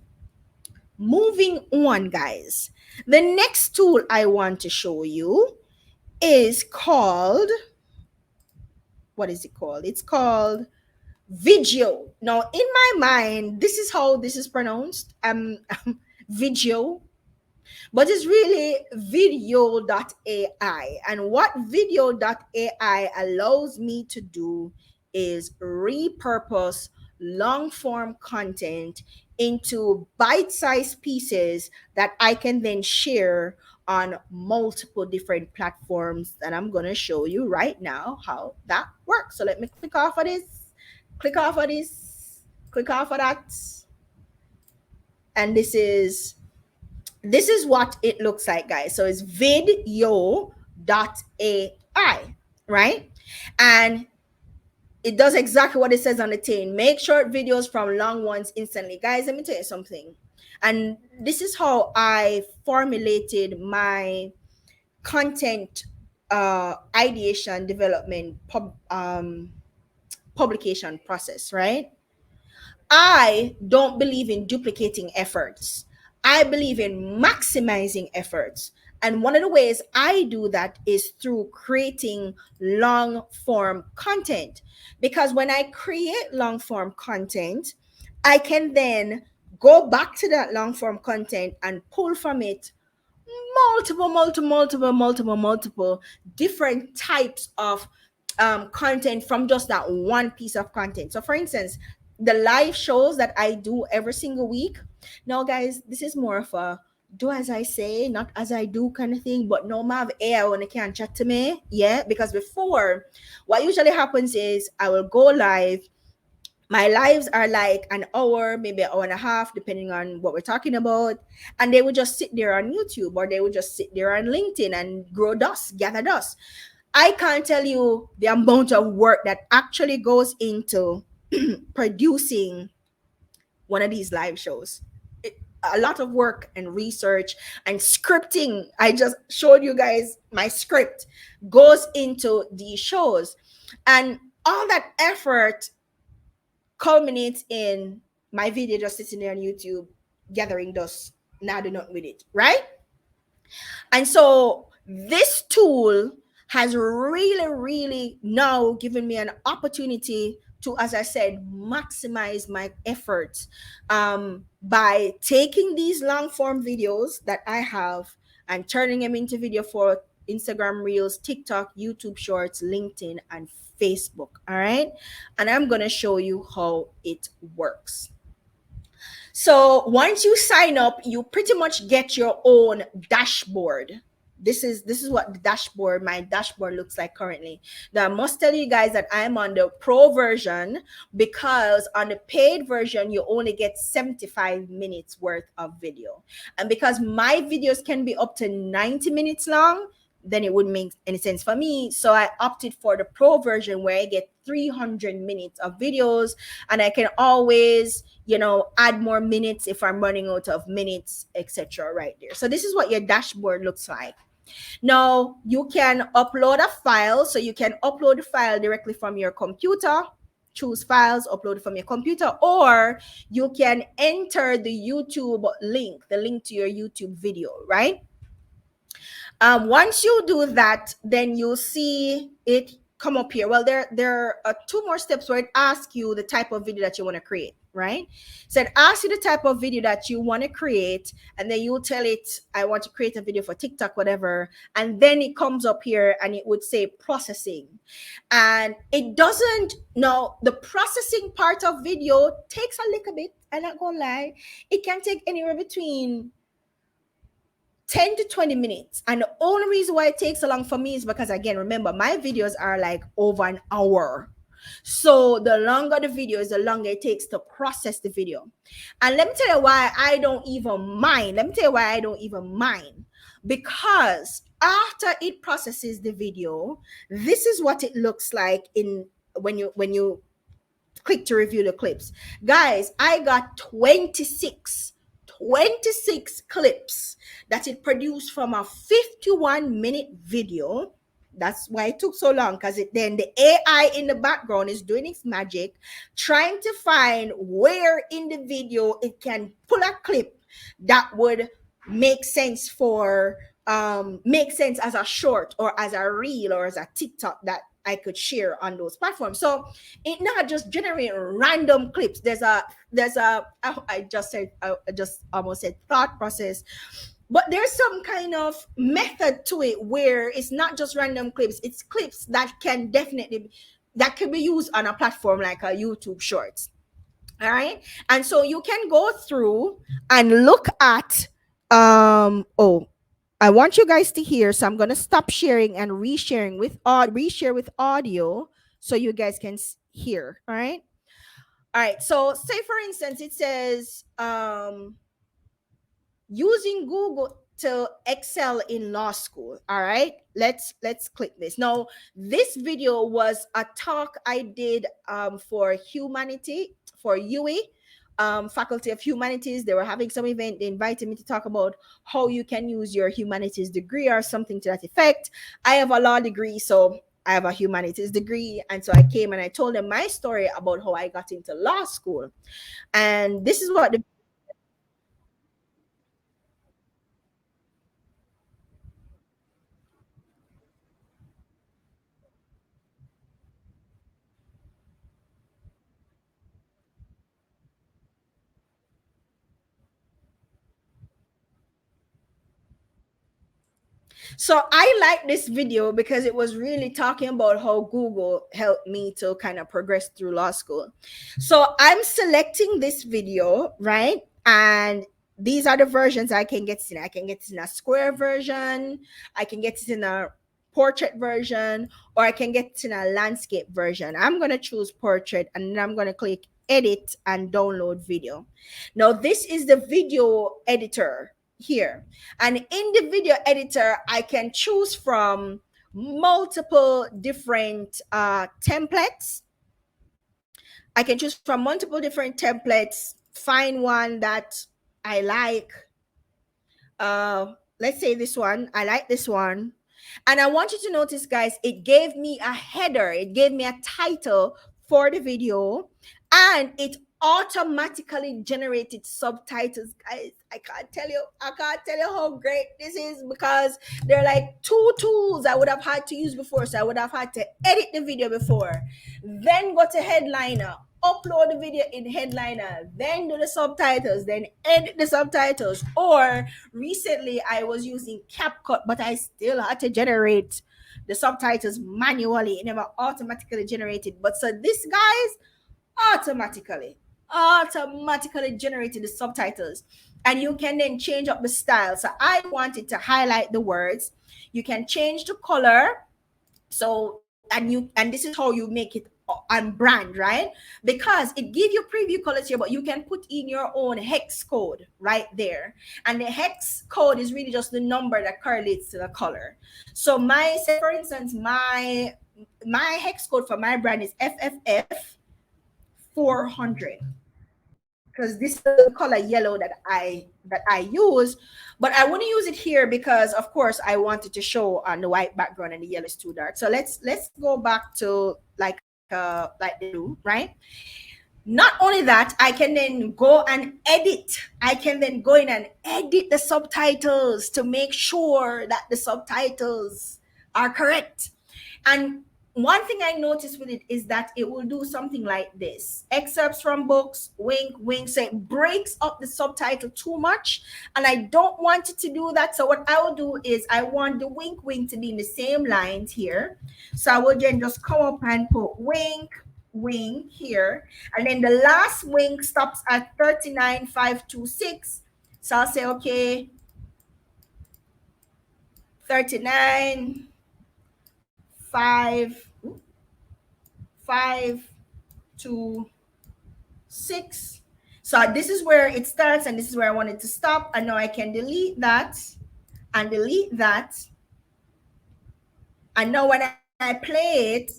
Moving on, guys, the next tool I want to show you is called, what is it called? It's called Vidyo. Now, in my mind, this is how this is pronounced. Vidyo, but it's really Vidyo.ai. And what Vidyo.ai allows me to do is repurpose long form content into bite-sized pieces that I can then share on multiple different platforms. And I'm going to show you right now how that works. So let me click off of this, click off of this, click off of that. And this is what it looks like, guys. So it's Vidyo.ai, right? And it does exactly what it says on the tin. Make short videos from long ones instantly. Guys, let me tell you something. And this is how I formulated my content ideation, development, publication process, right? I don't believe in duplicating efforts. I believe in maximizing efforts. And one of the ways I do that is through creating long form content. Because when I create long form content, I can then go back to that long form content and pull from it multiple different types of content from just that one piece of content. So for instance, the live shows that I do every single week. Now, guys, this is more of a do as I say, not as I do kind of thing. But no, I have AI when they can't chat to me. Yeah, because before, what usually happens is I will go live. My lives are like an hour, maybe an hour and a half, depending on what we're talking about. And they would just sit there on YouTube, or they would just sit there on LinkedIn and grow dust, gather dust. I can't tell you the amount of work that actually goes into producing one of these live shows. A lot of work and research and scripting. I just showed you guys my script goes into these shows. And all that effort culminates in my video just sitting there on YouTube, gathering dust, now do nothing with it, right? And so this tool has really now given me an opportunity to, as I said, maximize my efforts by taking these long form videos that I have and turning them into video for Instagram Reels, TikTok, YouTube Shorts, LinkedIn, and Facebook. All right. And I'm going to show you how it works. So once you sign up, you pretty much get your own dashboard. This is what the dashboard, my dashboard looks like currently. Now I must tell you guys that I'm on the pro version, because on the paid version you only get 75 minutes worth of video. And because my videos can be up to 90 minutes long, then it wouldn't make any sense for me. So I opted for the pro version, where I get 300 minutes of videos, and I can always, add more minutes if I'm running out of minutes, etc. right there. So this is what your dashboard looks like. Now you can upload a file. So you can upload the file directly from your computer. Choose files, upload it from your computer, or you can enter the YouTube link, the link to your YouTube video, right? Once you do that, then you'll see it come up here. Well, there are two more steps where it asks you the type of video that you want to create, right? So it asks you the type of video that you want to create, and then you tell it, I want to create a video for TikTok, whatever. And then it comes up here and it would say processing. And it doesn't, no, the processing part of video takes a little bit. I'm not gonna lie. It can take anywhere between 10 to 20 minutes. And the only reason why it takes so long for me is because, again, remember, my videos are like over an hour. So the longer the video is, the longer it takes to process the video. And let me tell you why I don't even mind. Let me tell you why I don't even mind. Because after it processes the video, this is what it looks like in when you click to review the clips. Guys, I got 26 clips that it produced from a 51-minute video. That's why it took so long, because then the AI in the background is doing its magic, trying to find where in the video it can pull a clip that would make sense for make sense as a short or as a reel or as a TikTok that I could share on those platforms. So it not just generate random clips. I just almost said thought process, but there's some kind of method to it where it's not just random clips. It's clips that can be used on a platform like a YouTube Shorts. All right. And so you can go through and look at oh, I want you guys to hear, so I'm going to stop sharing and reshare with audio so you guys can hear. All right. All right. So say for instance, it says using Google to excel in law school. All right, let's click this. Now, this video was a talk I did for humanity, for UE, Faculty of Humanities. They were having some event. They invited me to talk about how you can use your humanities degree or something to that effect. I have a law degree, so I have a humanities degree. And so I came and I told them my story about how I got into law school. And this is what the So I like this video because it was really talking about how Google helped me to kind of progress through law school. So I'm selecting this video, right? And these are the versions I can get in. I can get it in a square version, I can get it in a portrait version, or I can get it in a landscape version. I'm going to choose portrait, and then I'm going to click edit and download video. Now, this is the video editor here. And in the video editor, I can choose from multiple different templates. I can choose from multiple different templates, find one that I like. Let's say this one. I like this one. And I want you to notice, guys, it gave me a header. It gave me a title for the video, and it automatically generated subtitles. Guys, I can't tell you how great this is, because they're like two tools I would have had to use before. So I would have had to edit the video before, then go to headliner, upload the video in headliner, then do the subtitles, then edit the subtitles. Or recently I was using CapCut, but I still had to generate the subtitles manually. It never automatically generated. But so this, guys, automatically generated the subtitles, and you can then change up the style. So I wanted to highlight the words. You can change the color. So and this is how you make it on brand, right? Because it gives you preview colors here, but you can put in your own hex code right there. And the hex code is really just the number that correlates to the color. So say for instance, my hex code for my brand is FFF 400, because this is the color yellow that I use. But I want to use it here because, of course, I wanted to show on the white background and the yellow is too dark. So let's go back to like the blue, right? Not only that, I can then go and edit. I can then go in and edit the subtitles to make sure that the subtitles are correct. And one thing I noticed with it is that it will do something like this: excerpts from books, wink, wink. So it breaks up the subtitle too much, and I don't want it to do that. So what I will do is I want the wink, wink to be in the same lines here. So I will then just come up and put wink, wink here, and then the last wink stops at 39,526. So I'll say okay, 39, 5, 5, 2, 6. So this is where it starts, and this is where I want it to stop. And now I can delete that and delete that. And now when I play it,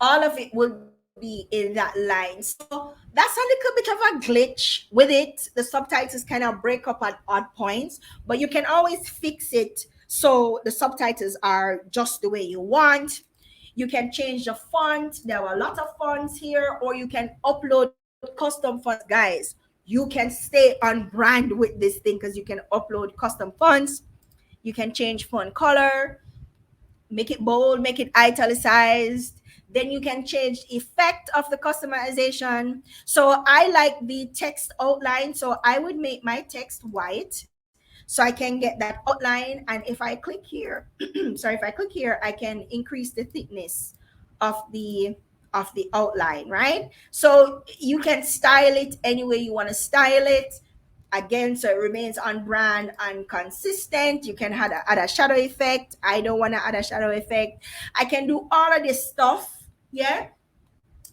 all of it will be in that line. So that's a little bit of a glitch with it. The subtitles kind of break up at odd points, but you can always fix it so the subtitles are just the way you want. You can change the font. There are a lot of fonts here, or you can upload custom fonts, guys. You can stay on brand with this thing because you can upload custom fonts. You can change font color, make it bold, make it italicized. Then you can change the effect of the customization. So I like the text outline. So I would make my text white so I can get that outline. And if I click here, sorry, if I click here, I can increase the thickness of the outline, right? So you can style it any way you want to style it. Again, so it remains on brand and consistent. You can add a shadow effect. I don't want to add a shadow effect. I can do all of this stuff. Yeah.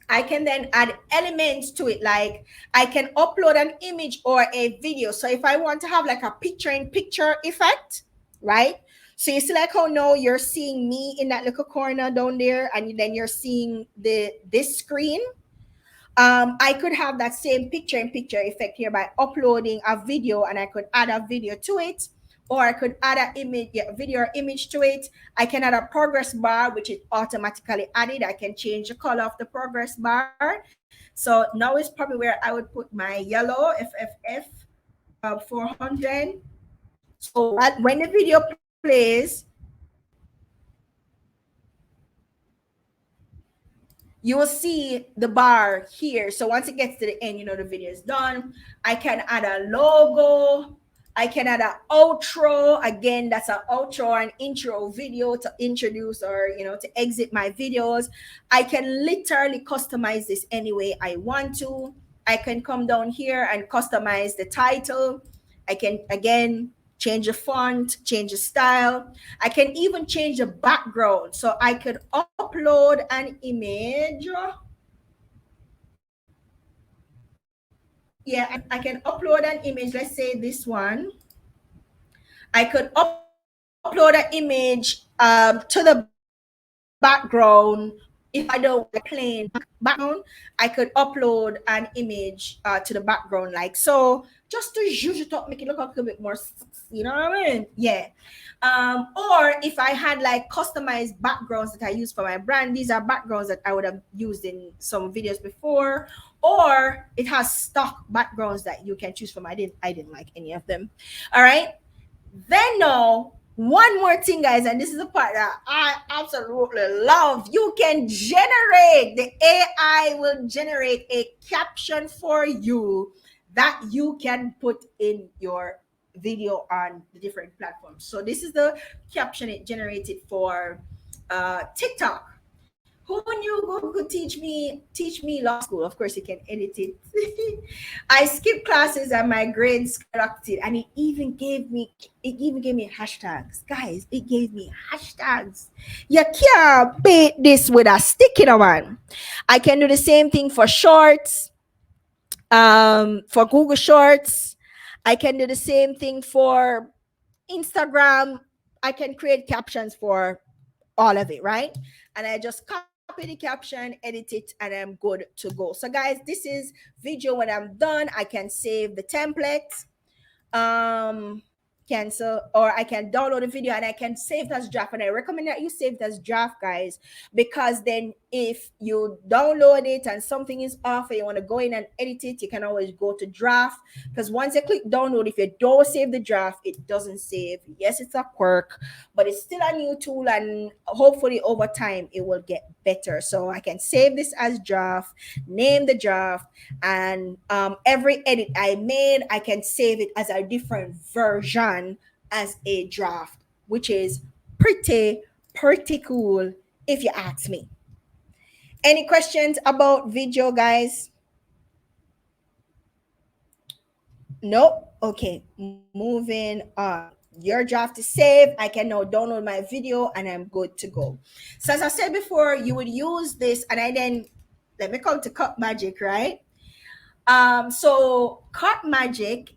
I can then add elements to it. Like I can upload an image or a video. So if I want to have like a picture in picture effect, right? So you see like how now you're seeing me in that little corner down there, and then you're seeing this screen. I could have that same picture in picture effect here by uploading a video, and I could add a video to it, or I could add an image, yeah, video or image to it. I can add a progress bar, which is automatically added. I can change the color of the progress bar. So now is probably where I would put my yellow FFF 400. So when the video plays, you will see the bar here. So once it gets to the end, you know the video is done. I can add a logo. I can add an outro. Again, that's an outro or an intro video to introduce or to exit my videos. I can literally customize this any way I want to. I can come down here and customize the title. I can again change the font, change the style. I can even change the background. So I could upload an image. Yeah, I can upload an image. Let's say this one. I could upload an image to the background. If I don't like plain background, I could upload an image to the background like so, just to zhuzh it up, make it look a little bit more, you know what I mean? Yeah. Or if I had like customized backgrounds that I use for my brand, these are backgrounds that I would have used in some videos before, or it has stock backgrounds that you can choose from. I didn't like any of them. All right. Then now, one more thing, guys, and this is the part that I absolutely love. You can generate, the AI will generate a caption for you that you can put in your video on the different platforms. So this is the caption it generated for TikTok. Who knew Google could teach me law school? Of course, you can edit it. I skipped classes and my grades skyrocketed, and it even gave me hashtags, guys. It gave me hashtags. You can't beat this with a stick in a one. I can do the same thing for shorts. For Google Shorts, I can do the same thing for Instagram. I can create captions for all of it, right? And I just copy the caption, edit it, and I'm good to go. So, guys, this is video. When I'm done, I can save the template. Um, cancel, or I can download a video and I can save it as draft. And I recommend that you save it as draft, guys, because then if you download it and something is off and you want to go in and edit it, you can always go to draft. Because once you click download, if you don't save the draft, it doesn't save. Yes, it's a quirk, but it's still a new tool, and hopefully over time it will get better. So I can save this as draft, name the draft, and every edit I made, I can save it as a different version as a draft, which is pretty cool if you ask me. Any questions about video, guys? Nope. Okay, moving on. Your draft is saved. I can now download my video and I'm good to go. So as I said before, you would use this, and I then let me come to cut magic, right? So Cut Magic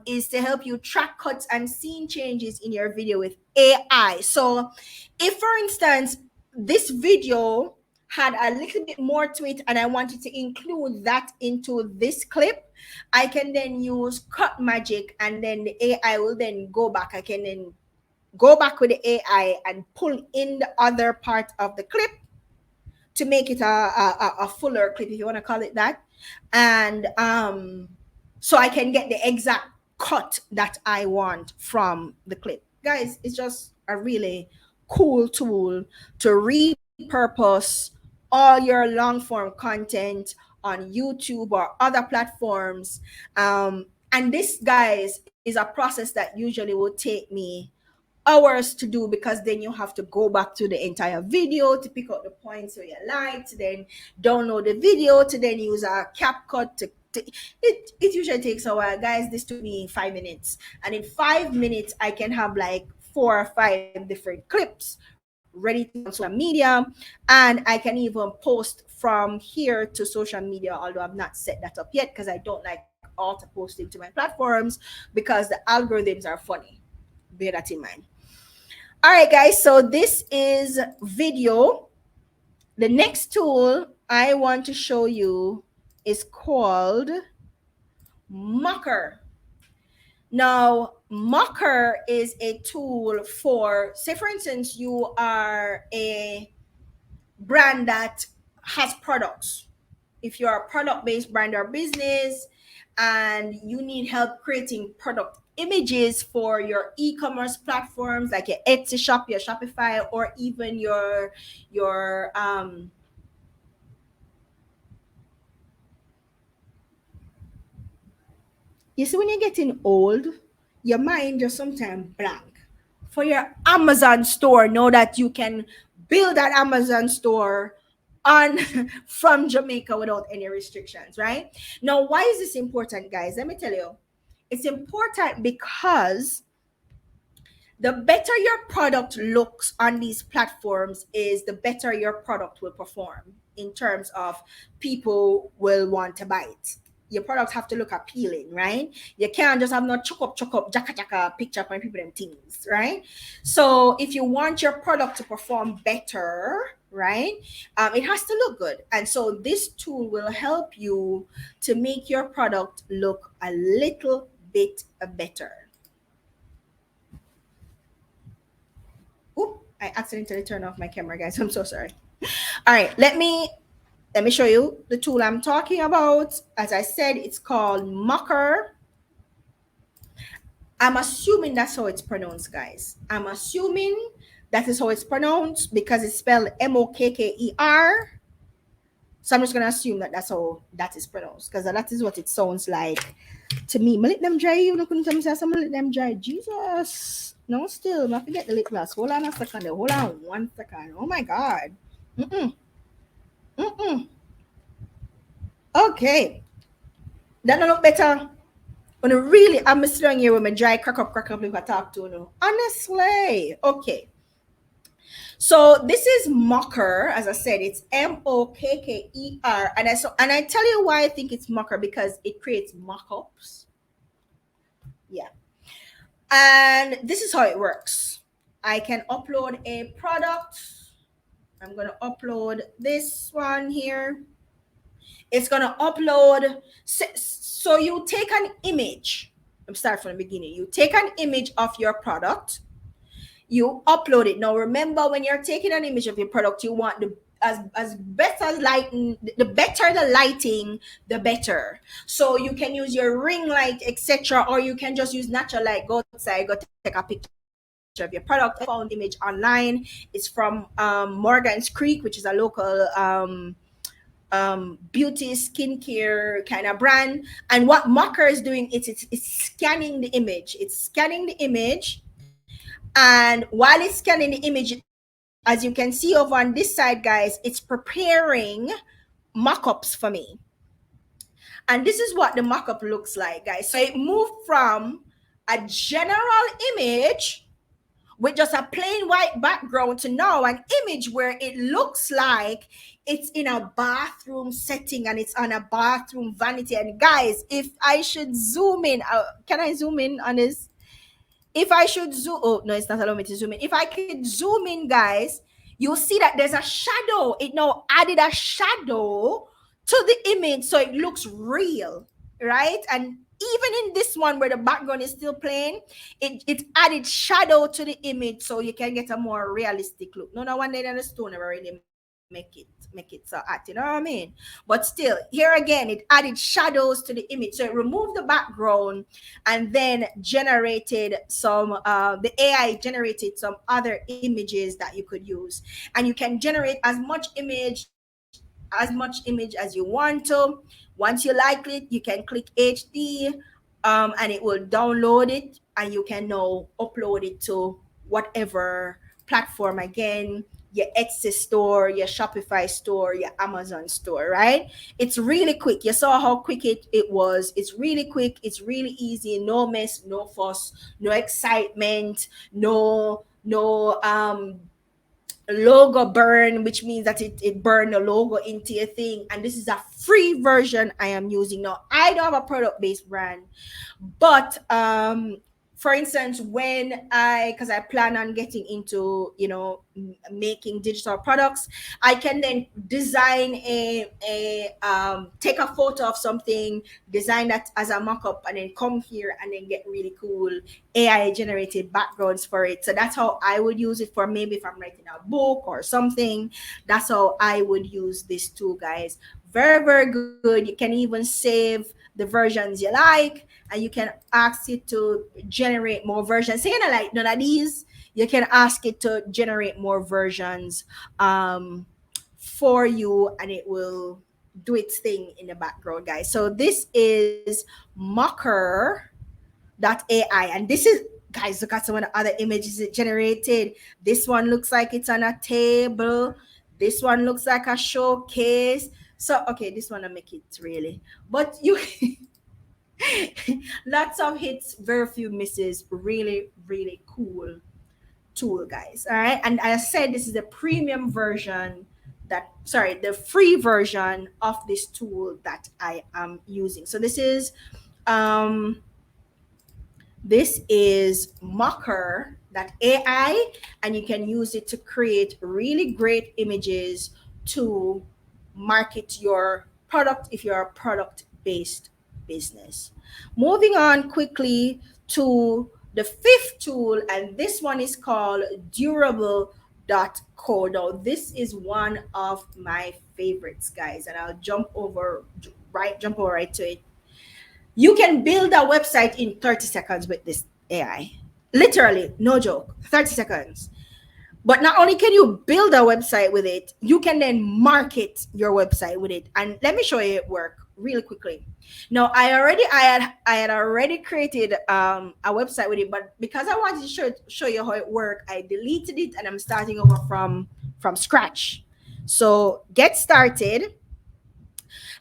is to help you track cuts and scene changes in your video with AI. So if, for instance, this video had a little bit more to it and I wanted to include that into this clip, I can then use Cut Magic, and then the AI will then go back. I can then go back with the AI and pull in the other part of the clip to make it a fuller clip, if you want to call it that. And so I can get the exact cut that I want from the clip. Guys, it's just a really cool tool to repurpose all your long form content on YouTube or other platforms. And this, guys, is a process that usually will take me hours to do, because then you have to go back to the entire video to pick out the points where you like, to then download the video, to then use a CapCut it usually takes a while, guys. This took me 5 minutes, and in 5 minutes I can have like 4 or 5 different clips ready to go on social media, and I can even post from here to social media, although I've not set that up yet because I don't like auto posting to my platforms because the algorithms are funny. Bear that in mind. All right, guys, so this is video. The next tool I want to show you is called Mokker. Now, Mokker is a tool for, say for instance, you are a brand that has products. If you're a product-based brand or business and you need help creating product images for your e-commerce platforms like your Etsy shop, your Shopify, or even your you see, when you're getting old, your mind just sometimes blank. For your Amazon store, know that you can build that Amazon store on from Jamaica without any restrictions, right? Now, why is this important, guys? Let me tell you. It's important because the better your product looks on these platforms is the better your product will perform in terms of people will want to buy it. Your products have to look appealing, right? You can't just have no chuck up, jaka picture on people and things, right? So if you want your product to perform better, right, it has to look good. And so this tool will help you to make your product look a little bit better. Oop, I accidentally turned off my camera, guys. I'm so sorry. All right, let me show you the tool I'm talking about. As I said, it's called Mokker. I'm assuming that's how it's pronounced, guys. I'm assuming that is how it's pronounced because it's spelled Mokker. So I'm just gonna assume that that's how that is pronounced, because that is what it sounds like to me. Let them dry. You know, couldn't tell me say something. Let them dry. Jesus. No, still, I forget the lip gloss. Hold on a second. Hold on 1 second. Oh my God. Okay. That don't look better. On a really, I'm sitting here with my dry crack up if I talk to you. Honestly. Okay. So this is Mokker. As I said, it's Mokker. And I tell you why I think it's Mokker, because it creates mock-ups. Yeah. And this is how it works. I can upload a product. I'm going to upload this one here. It's going to upload. So you take an image Let's start from the beginning. You take an image of your product, you upload it. Now remember, when you're taking an image of your product, you want the as better lighting, the better the lighting, the better. So you can use your ring light, etc., or you can just use natural light. Go outside, go take a picture of your product. I found image online. It's from Morgan's Creek, which is a local beauty skincare kind of brand. And what Mokker is doing is it's scanning the image. It's scanning the image, and while it's scanning the image, as you can see over on this side, guys, it's preparing mock-ups for me. And this is what the mock-up looks like, guys. So it moved from a general image with just a plain white background to now an image where it looks like it's in a bathroom setting and it's on a bathroom vanity. And guys, if I should zoom in, can I zoom in on this? If I should zoom, oh no, it's not allowing me to zoom in. If I could zoom in, guys, you'll see that there's a shadow. It now added a shadow to the image so it looks real, right? And even in this one where the background is still plain, it added shadow to the image so you can get a more realistic look. No one in the stone never really make it so art, you know what I mean? But still, here again, it added shadows to the image. So it removed the background and then generated some the AI generated some other images that you could use. And you can generate as much image as you want to. Once you like it, you can click HD, and it will download it, and you can now upload it to whatever platform again, your Etsy store, your Shopify store, your Amazon store, right? It's really quick. You saw how quick it was. It's really quick. It's really easy. No mess, no fuss, no excitement, no logo burn, which means that it burned the logo into your thing. And this is a free version I am using now. I don't have a product-based brand, but for instance, when because I plan on getting into making digital products, I can then design take a photo of something, design that as a mock-up, and then come here and then get really cool AI generated backgrounds for it. So that's how I would use it for, maybe if I'm writing a book or something. That's how I would use this tool, guys. Very, very good. You can even save the versions you like, and you can ask it to generate more versions. Say, like none of these, you can ask it to generate more versions for you, and it will do its thing in the background, guys. So this is Mokker.ai, and this is, guys, look at some of the other images it generated. This one looks like it's on a table. This one looks like a showcase. So okay, this one I make it really, but you lots of hits, very few misses. Really, really cool tool, guys. All right, and as I said, this is the premium version the free version of this tool that I am using. So um this is Mokker.ai, and you can use it to create really great images to market your product if you're a product based business. Moving on quickly to the fifth tool, and this one is called durable.co. Now, this is one of my favorites, guys, and I'll jump over right to it. You can build a website in 30 seconds with this AI. Literally, no joke, 30 seconds. But not only can you build a website with it, you can then market your website with it. And let me show you it work really quickly. Now, I had already created a website with it, but because I wanted to show you how it worked, I deleted it and I'm starting over from scratch. So get started,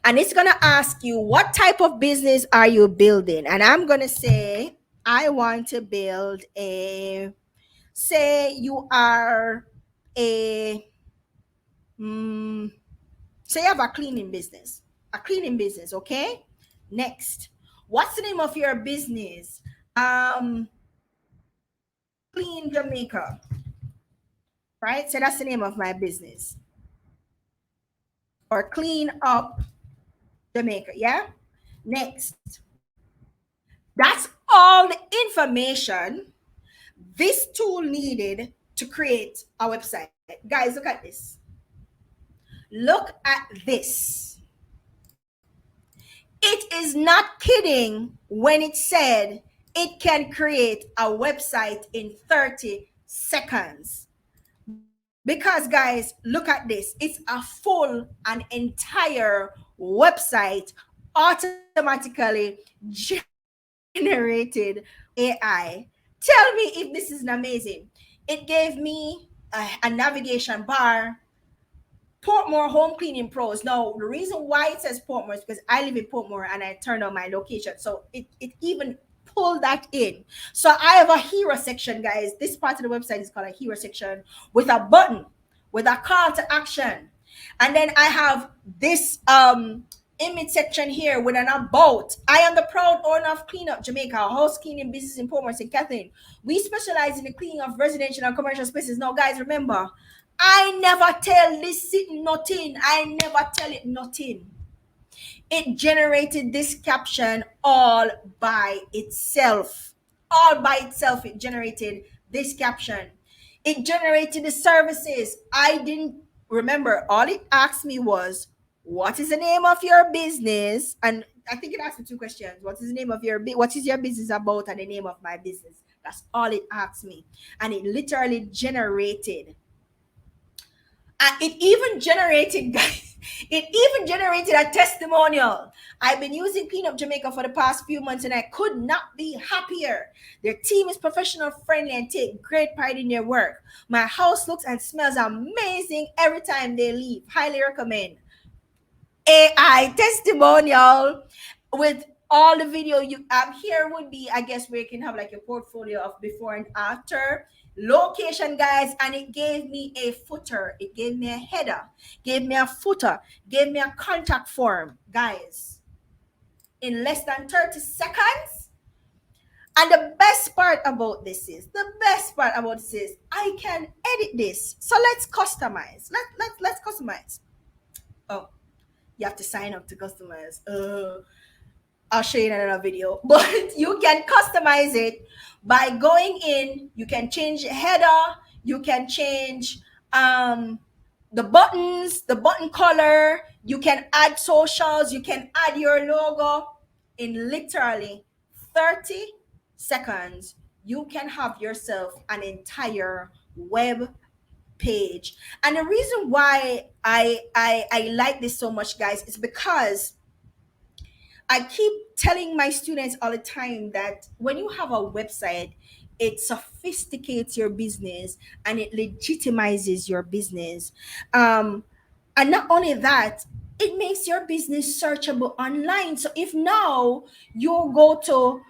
and it's going to ask you, what type of business are you building? And I'm going to say, I want to build say you are a say you have a cleaning business, okay? Next, what's the name of your business? um Clean Jamaica, right? So that's the name of my business, or Clean Up Jamaica. Yeah. Next, that's all the information this tool needed to create a website. Guys, look at this. Look at this. It is not kidding when it said it can create a website in 30 seconds. Because, guys, look at this. It's a full and entire website automatically generated AI. Tell me if this isn't amazing. It gave me a navigation bar, Portmore Home Cleaning Pros. Now, the reason why it says Portmore is because I live in Portmore and I turned on my location. So it even pulled that in. So I have a hero section, guys. This part of the website is called a hero section with a button, with a call to action. And then I have this image section here with an about. I am the proud owner of Clean Up Jamaica, a house cleaning business in Portmore, St. Catherine. We specialize in the cleaning of residential and commercial spaces. Now, guys, remember, I never tell this sitting nothing. I never tell it nothing. It generated this caption all by itself. All by itself, it generated this caption. It generated the services. I didn't remember. All it asked me was, what is the name of your business? And I think it asked me two questions. What is the name of what is your business about, and the name of my business? That's all it asked me. And it literally generated. It even generated, guys, it even generated a testimonial. I've been using Clean Up Jamaica for the past few months and I could not be happier. Their team is professional, friendly, and take great pride in their work. My house looks and smells amazing every time they leave. Highly recommend. AI testimonial with all the video you here would be, I guess, where you can have like a portfolio of before and after location, guys. And it gave me a footer, it gave me a header, gave me a footer, gave me a contact form, guys, in less than 30 seconds. And the best part about this is I can edit this. So let's customize. Let's customize. Oh, you have to sign up to customize. I'll show you in another video. But you can customize it by going in. You can change header. You can change the buttons, the button color. You can add socials. You can add your logo. In literally 30 seconds, you can have yourself an entire web page. And the reason why I like this so much, guys, is because I keep telling my students all the time that when you have a website, it sophisticates your business and it legitimizes your business. And not only that, it makes your business searchable online. So if now you go to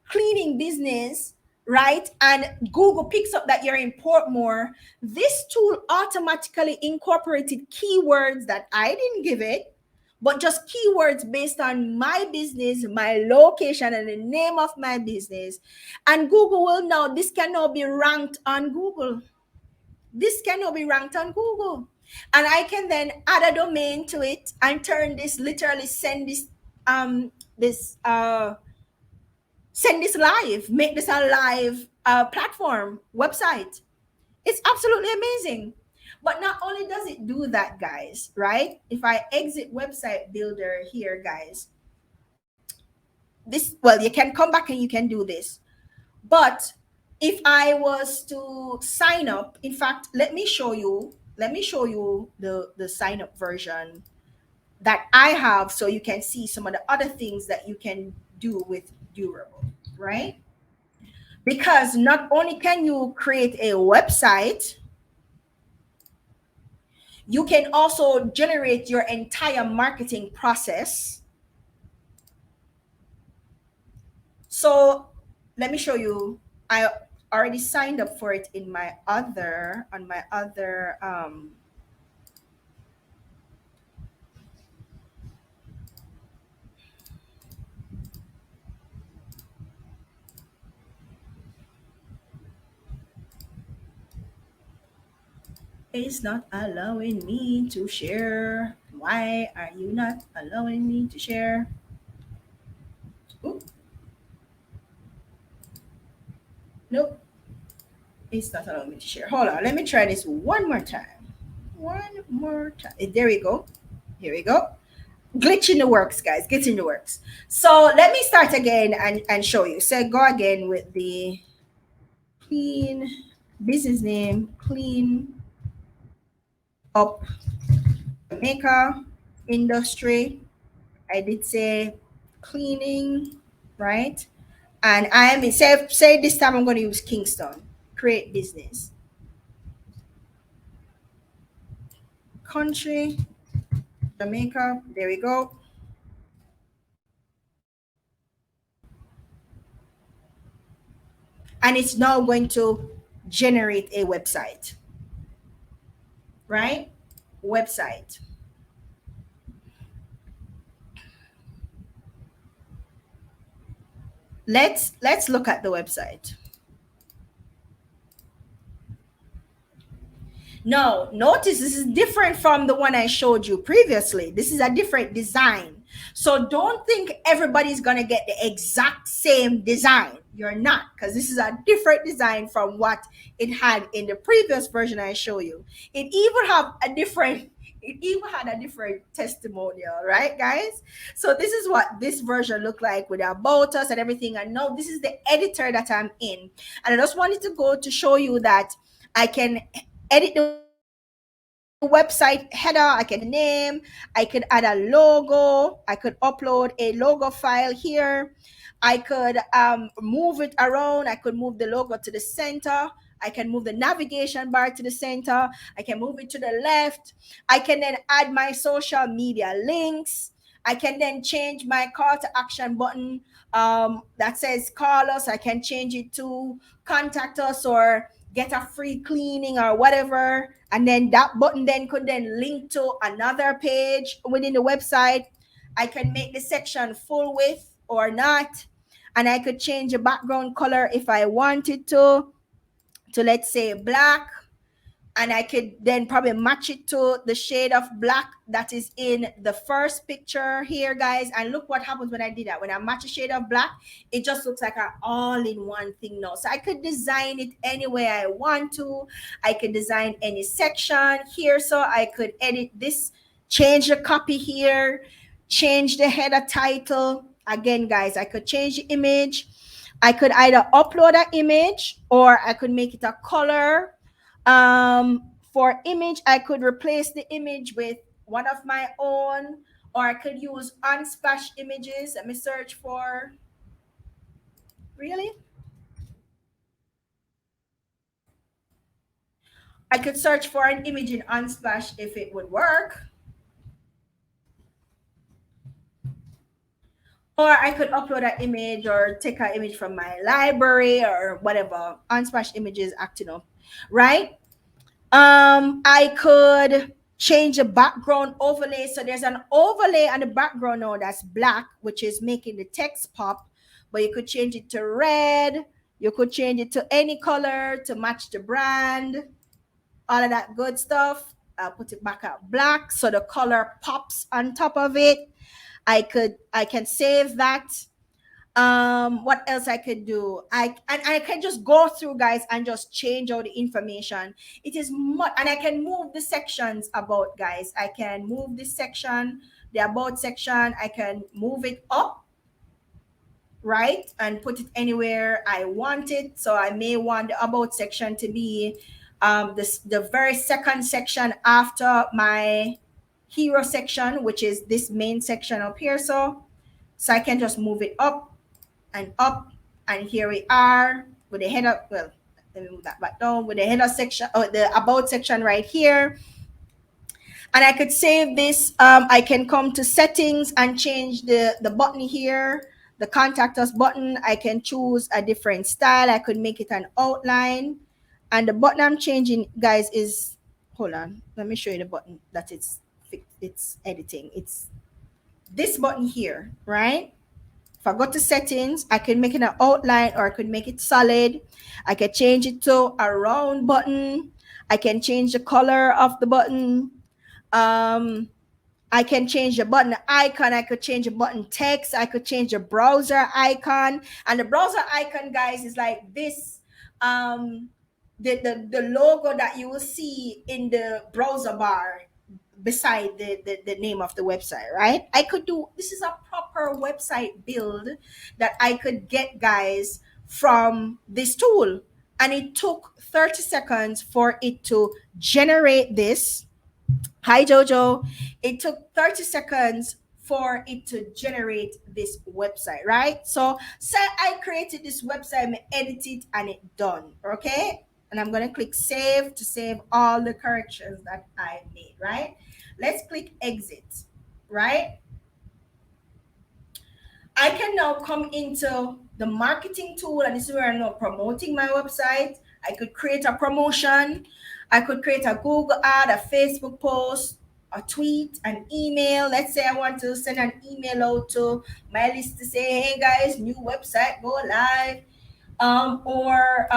cleaning business, right, and Google picks up that you're in Portmore, this tool automatically incorporated keywords that I didn't give it, but just keywords based on my business, my location, and the name of my business. And Google will now, this can now be ranked on Google. This can now be ranked on Google. And I can then add a domain to it and turn this, literally send this, this, send this live, make this a live platform, website. It's absolutely amazing. But not only does it do that, guys, right? If I exit website builder here, guys, this, well, you can come back and you can do this. But if I was to sign up, in fact, let me show you the sign up version that I have so you can see some of the other things that you can do with Durable, right? Because not only can you create a website, you can also generate your entire marketing process. So let me show you. I already signed up for it in my other, on my other it's not allowing me to share. Why are you not allowing me to share? Ooh. Nope, it's not allowing me to share. Hold on, let me try this one more time. One more time. There we go. Here we go. Glitch in the works, guys. Get in the works. So let me start again and show you. So go again with the clean business name, clean up Jamaica industry. I did say cleaning, right? And I am say this time I'm going to use Kingston. Create business. Country, Jamaica. There we go. And it's now going to generate a website, right? Website. Let's look at the website. No, notice this is different from the one I showed you previously. This is a different design. So don't think everybody's going to get the exact same design. You're not, because this is a different design from what it had in the previous version I showed you. It even had a different testimonial, right, guys? So this is what this version looked like with about us and everything. And now this is the editor that I'm in. And I just wanted to go to show you that I can edit the website header, I can name, I could add a logo, I could upload a logo file here, I could move it around, I could move the logo to the center, I can move the navigation bar to the center, I can move it to the left, I can then add my social media links, I can then change my call to action button that says call us, I can change it to contact us or get a free cleaning or whatever, and then that button then could then link to another page within the website. I can make the section full width or not, and I could change the background color if I wanted to let's say black, and I could then probably match it to the shade of black that is in the first picture here, guys. And look what happens when I did that. When I match a shade of black, it just looks like an all-in-one thing now. So I could design it any way I want to. I could design any section here. So I could edit this, change the copy here, change the header title. Again, guys, I could change the image. I could either upload an image or I could make it a color. For image, I could replace the image with one of my own, or I could use unsplash images. Let me search for, really? I could search for an image in unsplash if it would work. Or I could upload an image or take an image from my library or whatever. Unsplash images acting up, right? I could change the background overlay. So there's an overlay on the background now that's black, which is making the text pop, but you could change it to red. You could change it to any color to match the brand, all of that good stuff. I'll put it back at black so the color pops on top of it. I can save that. What else I could do? I can just go through, guys, and just change all the information. It is much, and I can move the sections about, guys. I can move this section, the about section. I can move it up, right, and put it anywhere I want it. So I may want the about section to be the very second section after my hero section, which is this main section up here. So I can just move it up and up, and here we are with the header. Well, let me move that back down with the header section or the about section right here. And I could save this. I can come to settings and change the button here, the contact us button. I can choose a different style. I could make it an outline, and the button I'm changing, guys, is, hold on, let me show you the button that it's editing. It's this button here, right? If I go to settings, I can make it an outline or I could make it solid. I can change it to a round button. I can change the color of the button. I can change the button icon. I could change the button text. I could change the browser icon. And the browser icon, guys, is like this. um the logo that you will see in the browser bar beside the name of the website, right? I could do this is a proper website build that I could get, guys, from this tool. And it took 30 seconds for it to generate this. Hi, Jojo. It took 30 seconds for it to generate this website, right? So, say I created this website, I edit it, and it done, okay? And I'm going to click save to save all the corrections that I made, right? Let's click exit, right? I can now come into the marketing tool, and this is where I'm now promoting my website. I could create a promotion. I could create a Google ad, a Facebook post, a tweet, an email. Let's say I want to send an email out to my list to say, hey guys, new website, go live. Or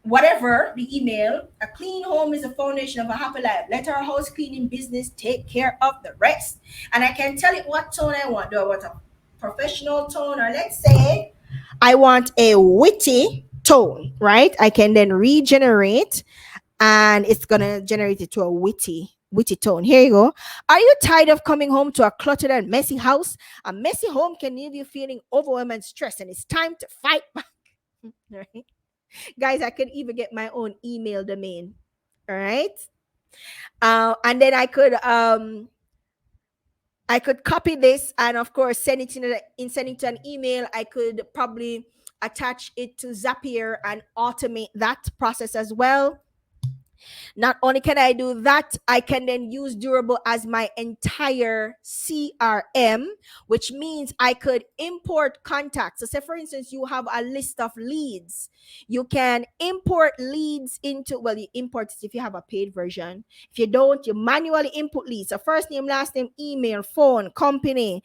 whatever the email. A clean home is the foundation of a happy life. Let our house cleaning business take care of the rest. And I can tell it what tone I want. Do I want a professional tone, or let's say I want a witty tone, right? I can then regenerate, and it's gonna generate it to a witty tone. Here you go. Are you tired of coming home to a cluttered and messy house? A messy home can leave you feeling overwhelmed and stressed, and it's time to fight back. Right? Guys, I could even get my own email domain. All right. And then I could copy this and of course send it send it to an email. I could probably attach it to Zapier and automate that process as well. Not only can I do that, I can then use Durable as my entire CRM, which means I could import contacts. So, say for instance, you have a list of leads. You can import leads into, well, you import it if you have a paid version. If you don't, you manually input leads. So, first name, last name, email, phone, company,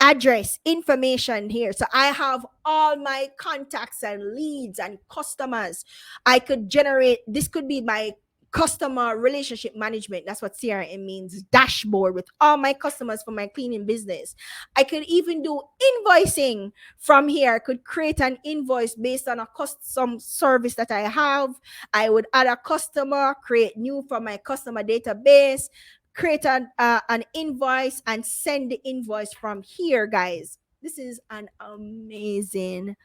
address, information here. So, I have all my contacts and leads and customers. I could generate, this could be my customer relationship management. That's what CRM means, dashboard with all my customers for my cleaning business. I could even do invoicing from here. I could create an invoice based on a custom service that I have. I would add a customer, create new from my customer database, create an invoice, and send the invoice from here, guys. This is an amazing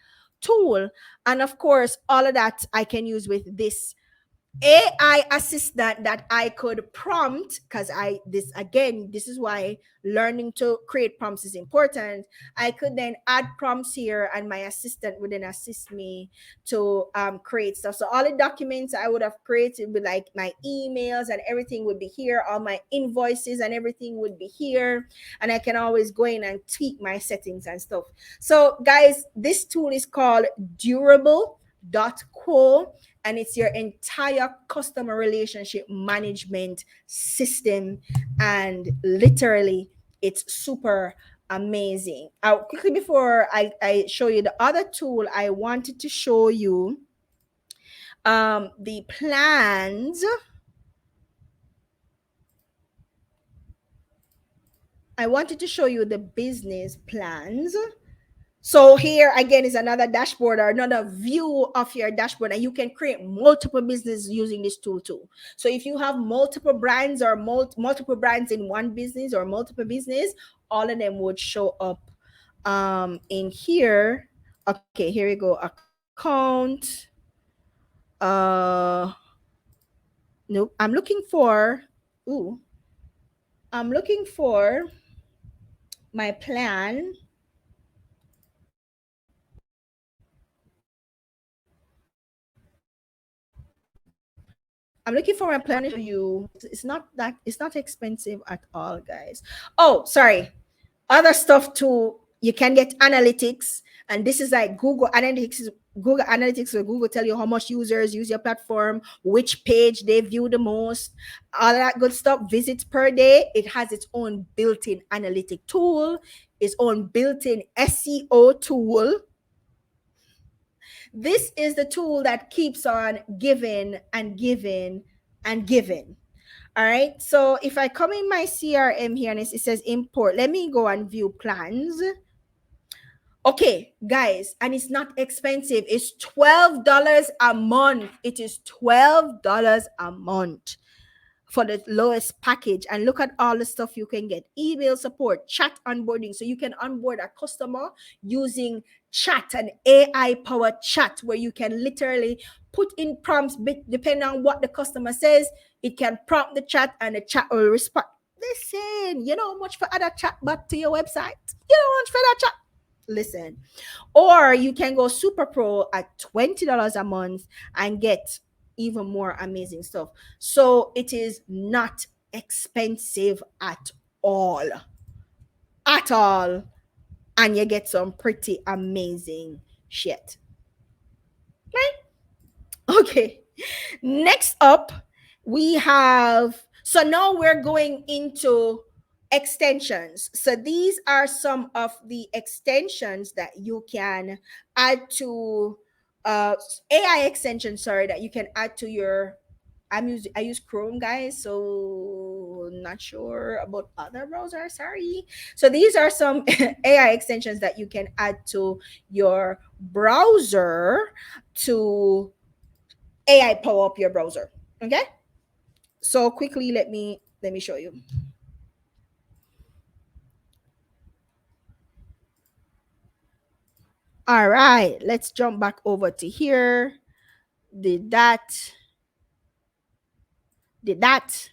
tool. And of course, all of that I can use with this AI assistant that I could prompt, because this is why learning to create prompts is important. I could then add prompts here, and my assistant would then assist me to create stuff. So all the documents I would have created with like my emails and everything would be here. All my invoices and everything would be here, and I can always go in and tweak my settings and stuff. So guys, this tool is called Durable.co, and it's your entire customer relationship management system. And literally, it's super amazing. Quickly, before I show you the other tool, I wanted to show you the plans. I wanted to show you the business plans. So here again is another dashboard or another view of your dashboard, and you can create multiple businesses using this tool too. So if you have multiple brands or multiple brands in one business or multiple business, all of them would show up in here. Okay, here we go. Account. Nope. I'm looking for my plan. I'm looking for my plan for you. It's not expensive at all, guys. Oh, sorry. Other stuff too. You can get analytics, and this is like Google Analytics. Google Analytics, where Google tell you how much users use your platform, which page they view the most, all that good stuff. Visits per day. It has its own built-in analytic tool, its own built-in SEO tool. This is the tool that keeps on giving and giving and giving. All right. So if I come in my CRM here and it says import, let me go and view plans. Okay, guys, and it's not expensive. It's $12 a month. It is $12 a month for the lowest package. And look at all the stuff you can get: email support, chat onboarding. So you can onboard a customer using chat, an AI powered chat, where you can literally put in prompts depending on what the customer says. It can prompt the chat and the chat will respond. Listen, you know how much for add a chat bot to your website? You know how much for that chat? Listen. Or you can go super pro at $20 a month and get even more amazing stuff. So it is not expensive at all. At all. And you get some pretty amazing shit. Right? Okay. Next up, we have, so now we're going into extensions. So these are some of the extensions that you can add to AI extensions, sorry, that you can add to your, I use Chrome, guys, so not sure about other browsers, sorry. So these are some AI extensions that you can add to your browser to AI power up your browser. Okay. So quickly, let me show you. All right, let's jump back over to here. Did that? Did that?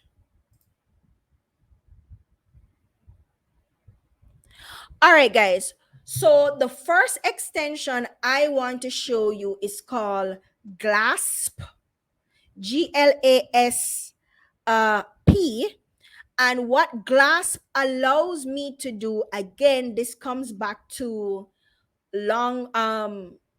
All right, guys. So the first extension I want to show you is called Glasp, GLASP. And what Glasp allows me to do, again, this comes back to long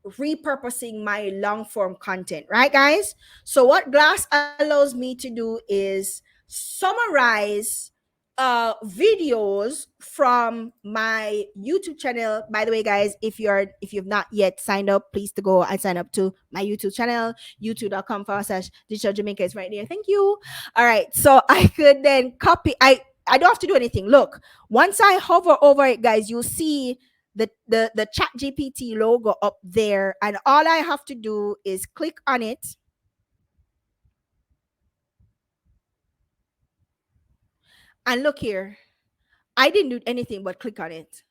repurposing my long form content, right, guys? So what Glass allows me to do is summarize videos from my YouTube channel. By the way, guys, if you've not yet signed up, please to go and sign up to my YouTube channel. youtube.com/digital Jamaica is right there. Thank you. All right, so I could then copy. I don't have to do anything. Look, once I hover over it, guys, you'll see the chat GPT logo up there, and all I have to do is click on it. And look here, I didn't do anything but click on it.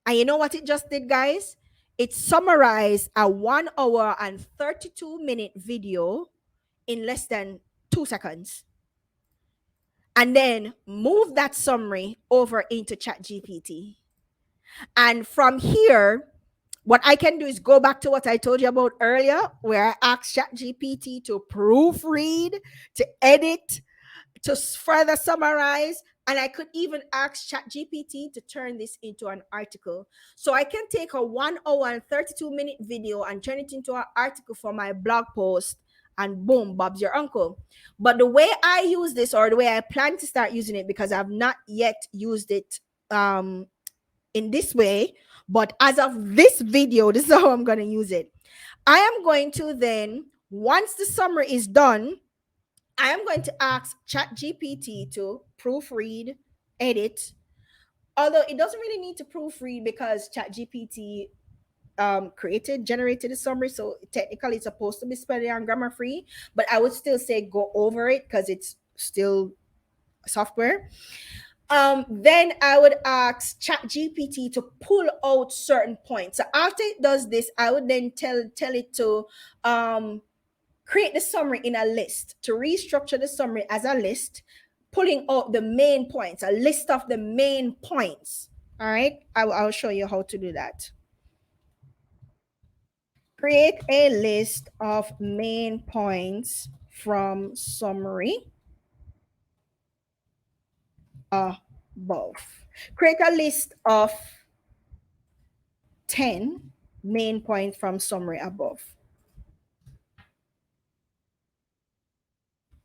And you know what it just did, guys? It summarized a 1 hour and 32-minute video in less than 2 seconds. And then move that summary over into chat GPT. And from here, what I can do is go back to what I told you about earlier, where I asked ChatGPT to proofread, to edit, to further summarize, and I could even ask ChatGPT to turn this into an article. So I can take a 1 hour and 32-minute video and turn it into an article for my blog post, and boom, Bob's your uncle. But the way I use this, or the way I plan to start using it, because I've not yet used it in this way, but as of this video, this is how I'm going to use it. I am going to then, once the summary is done, I am going to ask ChatGPT to proofread, edit. Although it doesn't really need to proofread because ChatGPT generated a summary, so technically it's supposed to be spelling and grammar free. But I would still say go over it because it's still software. Then I would ask ChatGPT to pull out certain points. So after it does this, I would then tell it to create the summary in a list, to restructure the summary as a list, pulling out the main points, a list of the main points. All right, I'll show you how to do that. Create a list of main points from summary above. Create a list of 10 main points from summary above.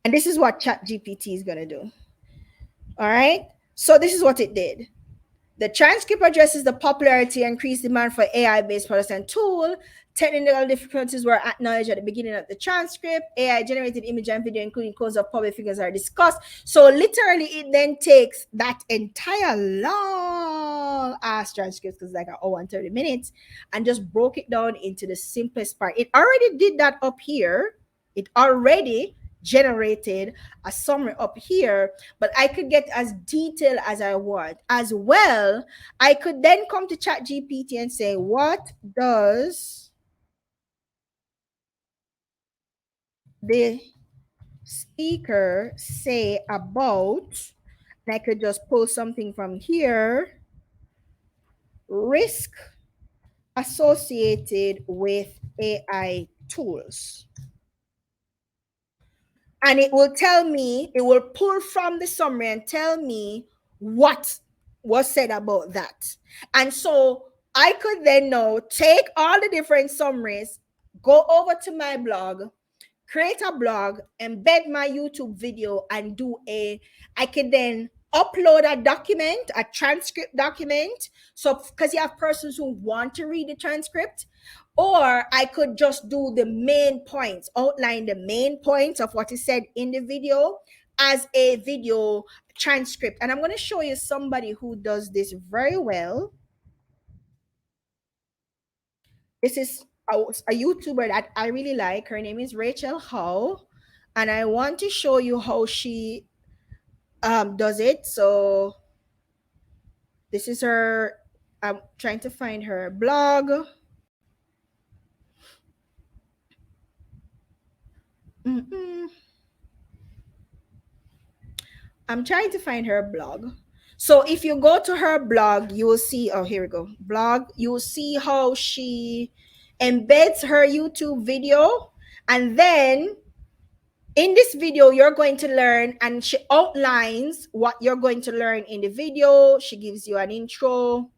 And this is what ChatGPT is going to do. All right. So this is what it did. The transcript addresses the popularity and increased demand for AI-based products and tool. Technical difficulties were acknowledged at the beginning of the transcript. AI-generated image and video, including close-up public figures, are discussed. So literally, it then takes that entire long ass transcript, because it's like an hour and 30 minutes, and just broke it down into the simplest part. It already did that up here. It already generated a summary up here, but I could get as detailed as I want. As well, I could then come to ChatGPT and say, what does the speaker say about, and I could just pull something from here, risk associated with AI tools. And it will tell me, it will pull from the summary and tell me what was said about that. And so I could then now take all the different summaries, go over to my blog, create a blog, embed my YouTube video, and I can then upload a document, a transcript document. So, because you have persons who want to read the transcript, or I could just do the main points, outline the main points of what is said in the video as a video transcript. And I'm going to show you somebody who does this very well. This is a YouTuber that I really like. Her name is Rachel Howe. And I want to show you how she does it. So this is her. I'm trying to find her blog. Mm-mm. I'm trying to find her blog. So if you go to her blog, you will see, oh, here we go. Blog, you will see how she embeds her YouTube video. And then in this video, you're going to learn, and she outlines what you're going to learn in the video. She gives you an intro,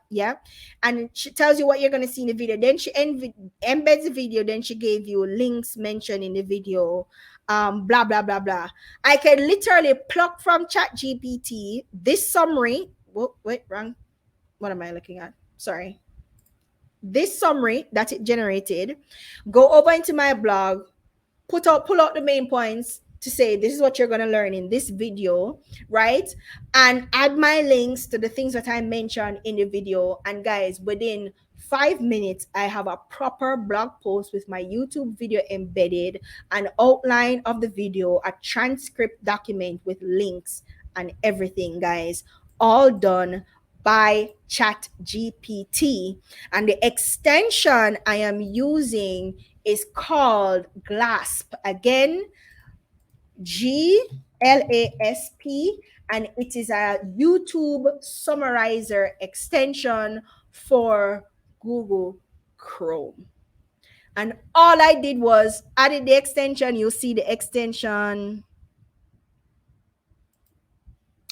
yeah. And she tells you what you're going to see in the video. Then she embeds the video. Then she gave you links mentioned in the video, blah, blah, blah, blah. I can literally pluck from ChatGPT this summary. Whoa, wait, wrong. What am I looking at? Sorry. This summary that it generated, go over into my blog, pull out the main points to say this is what you're going to learn in this video, right? And add my links to the things that I mentioned in the video. And guys, within 5 minutes, I have a proper blog post with my YouTube video embedded, an outline of the video, a transcript document with links and everything, guys, all done by ChatGPT. And the extension I am using is called Glasp. Again, GLASP, and it is a YouTube summarizer extension for Google Chrome. And all I did was added the extension. You see the extension.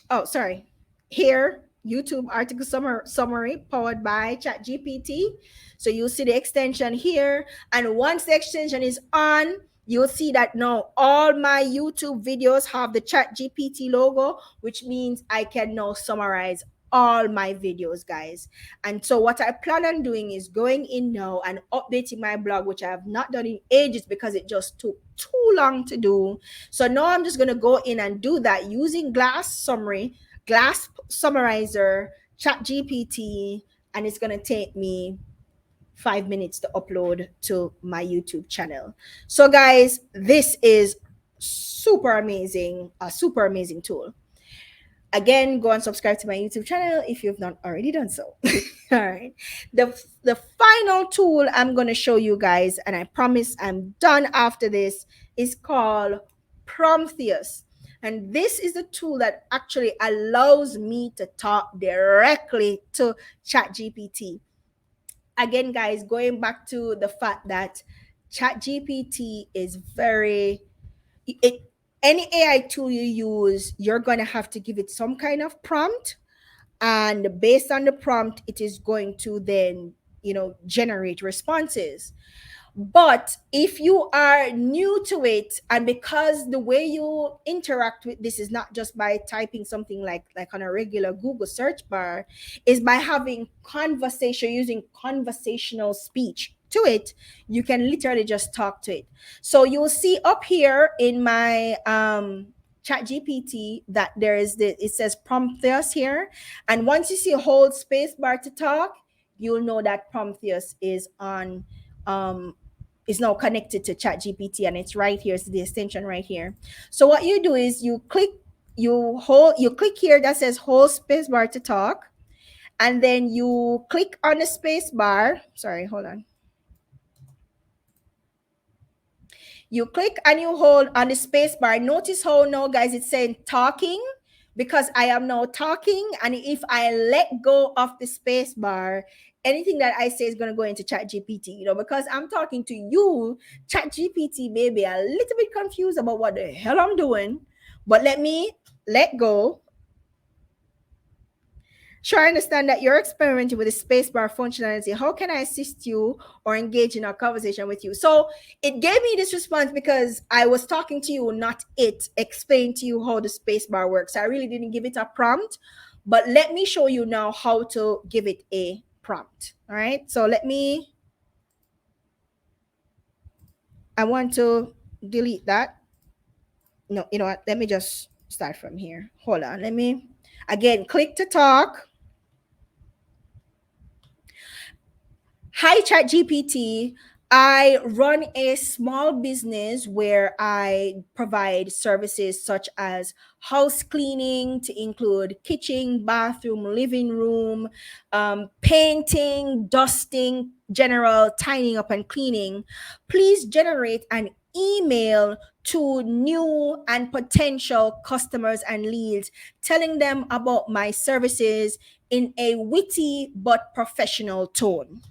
Oh, sorry. Here, YouTube article summary powered by ChatGPT. So you'll see the extension here. And once the extension is on, you'll see that now all my YouTube videos have the ChatGPT logo, which means I can now summarize all my videos, guys. And so what I plan on doing is going in now and updating my blog, which I have not done in ages because it just took too long to do. So now I'm just going to go in and do that using Glasp summarizer, ChatGPT, and it's going to take me 5 minutes to upload to my YouTube channel. So guys, this is super amazing, a super amazing tool. Again, go and subscribe to my YouTube channel if you've not already done so. All right. The final tool I'm going to show you guys, and I promise I'm done after this, is called Promptheus. And this is the tool that actually allows me to talk directly to ChatGPT. Again, guys, going back to the fact that ChatGPT is any AI tool you use, you're going to have to give it some kind of prompt. And based on the prompt, it is going to then, generate responses. But if you are new to it, and because the way you interact with this is not just by typing something like on a regular Google search bar, is by having conversation, using conversational speech to it, you can literally just talk to it. So you'll see up here in my chat GPT that there is the, it says Promptheus here. And once you see a hold space bar to talk, you'll know that Promptheus um is now connected to ChatGPT, and it's right here. It's the extension right here. So what you do is you click here that says hold space bar to talk, and then you click on the space bar. Sorry, hold on. You click and you hold on the space bar. Notice how now, guys, it's saying talking, because I am now talking. And if I let go of the space bar, anything that I say is going to go into Chat GPT, because I'm talking to you. Chat GPT may be a little bit confused about what the hell I'm doing, but let me let go. Sure, I understand that you're experimenting with the spacebar functionality. How can I assist you or engage in a conversation with you? So it gave me this response because I was talking to you, not it, explain to you how the spacebar works. I really didn't give it a prompt, but let me show you now how to give it a prompt. All right. So I want to delete that. No, you know what? Let me just start from here. Hold on. Let me, again, click to talk. Hi, ChatGPT. I run a small business where I provide services such as house cleaning, to include kitchen, bathroom, living room, painting, dusting, general tidying up and cleaning. Please generate an email to new and potential customers and leads, telling them about my services in a witty but professional tone.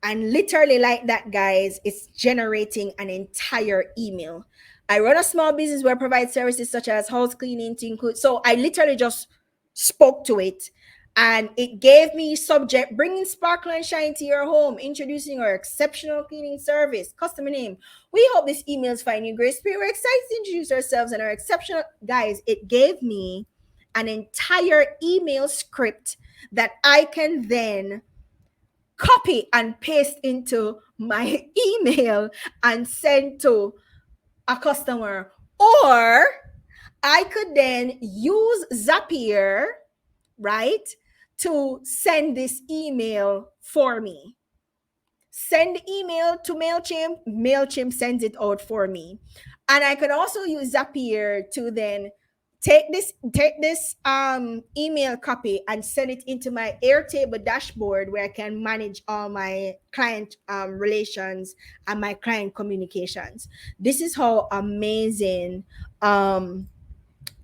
And literally, like that, guys, it's generating an entire email. I run a small business where I provide services such as house cleaning to include. So I literally just spoke to it, and it gave me subject: bringing sparkle and shine to your home, introducing our exceptional cleaning service, customer name. We hope this emails find you great spirit. We're excited to introduce ourselves and our exceptional, guys. It gave me an entire email script that I can then copy and paste into my email and send to a customer. Or I could then use Zapier, right, to send this email for me. Send email to MailChimp, MailChimp sends it out for me. And I could also use Zapier to then take this email copy and send it into my Airtable dashboard, where I can manage all my client relations and my client communications. This is how amazing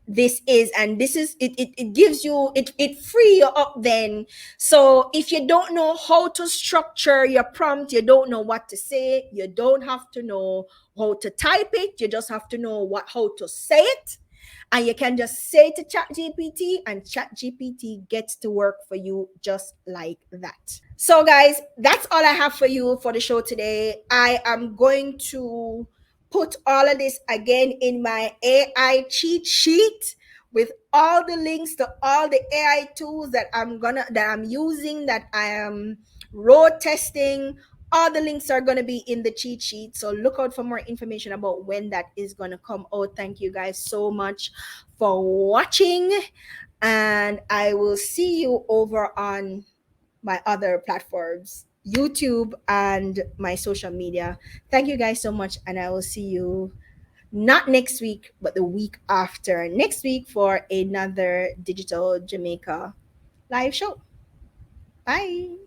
this is. And this is it gives you it free you up then. So if you don't know how to structure your prompt, you don't know what to say, you don't have to know how to type it, you just have to know how to say it, and you can just say to ChatGPT, and ChatGPT gets to work for you just like that. So, guys, that's all I have for you for the show today. I am going to put all of this again in my AI cheat sheet with all the links to all the AI tools that I'm using, that I am road testing. All the links are going to be in the cheat sheet. So look out for more information about when that is going to come out. Thank you guys so much for watching. And I will see you over on my other platforms, YouTube and my social media. Thank you guys so much. And I will see you not next week, but the week after next week for another Digital Jamaica live show. Bye.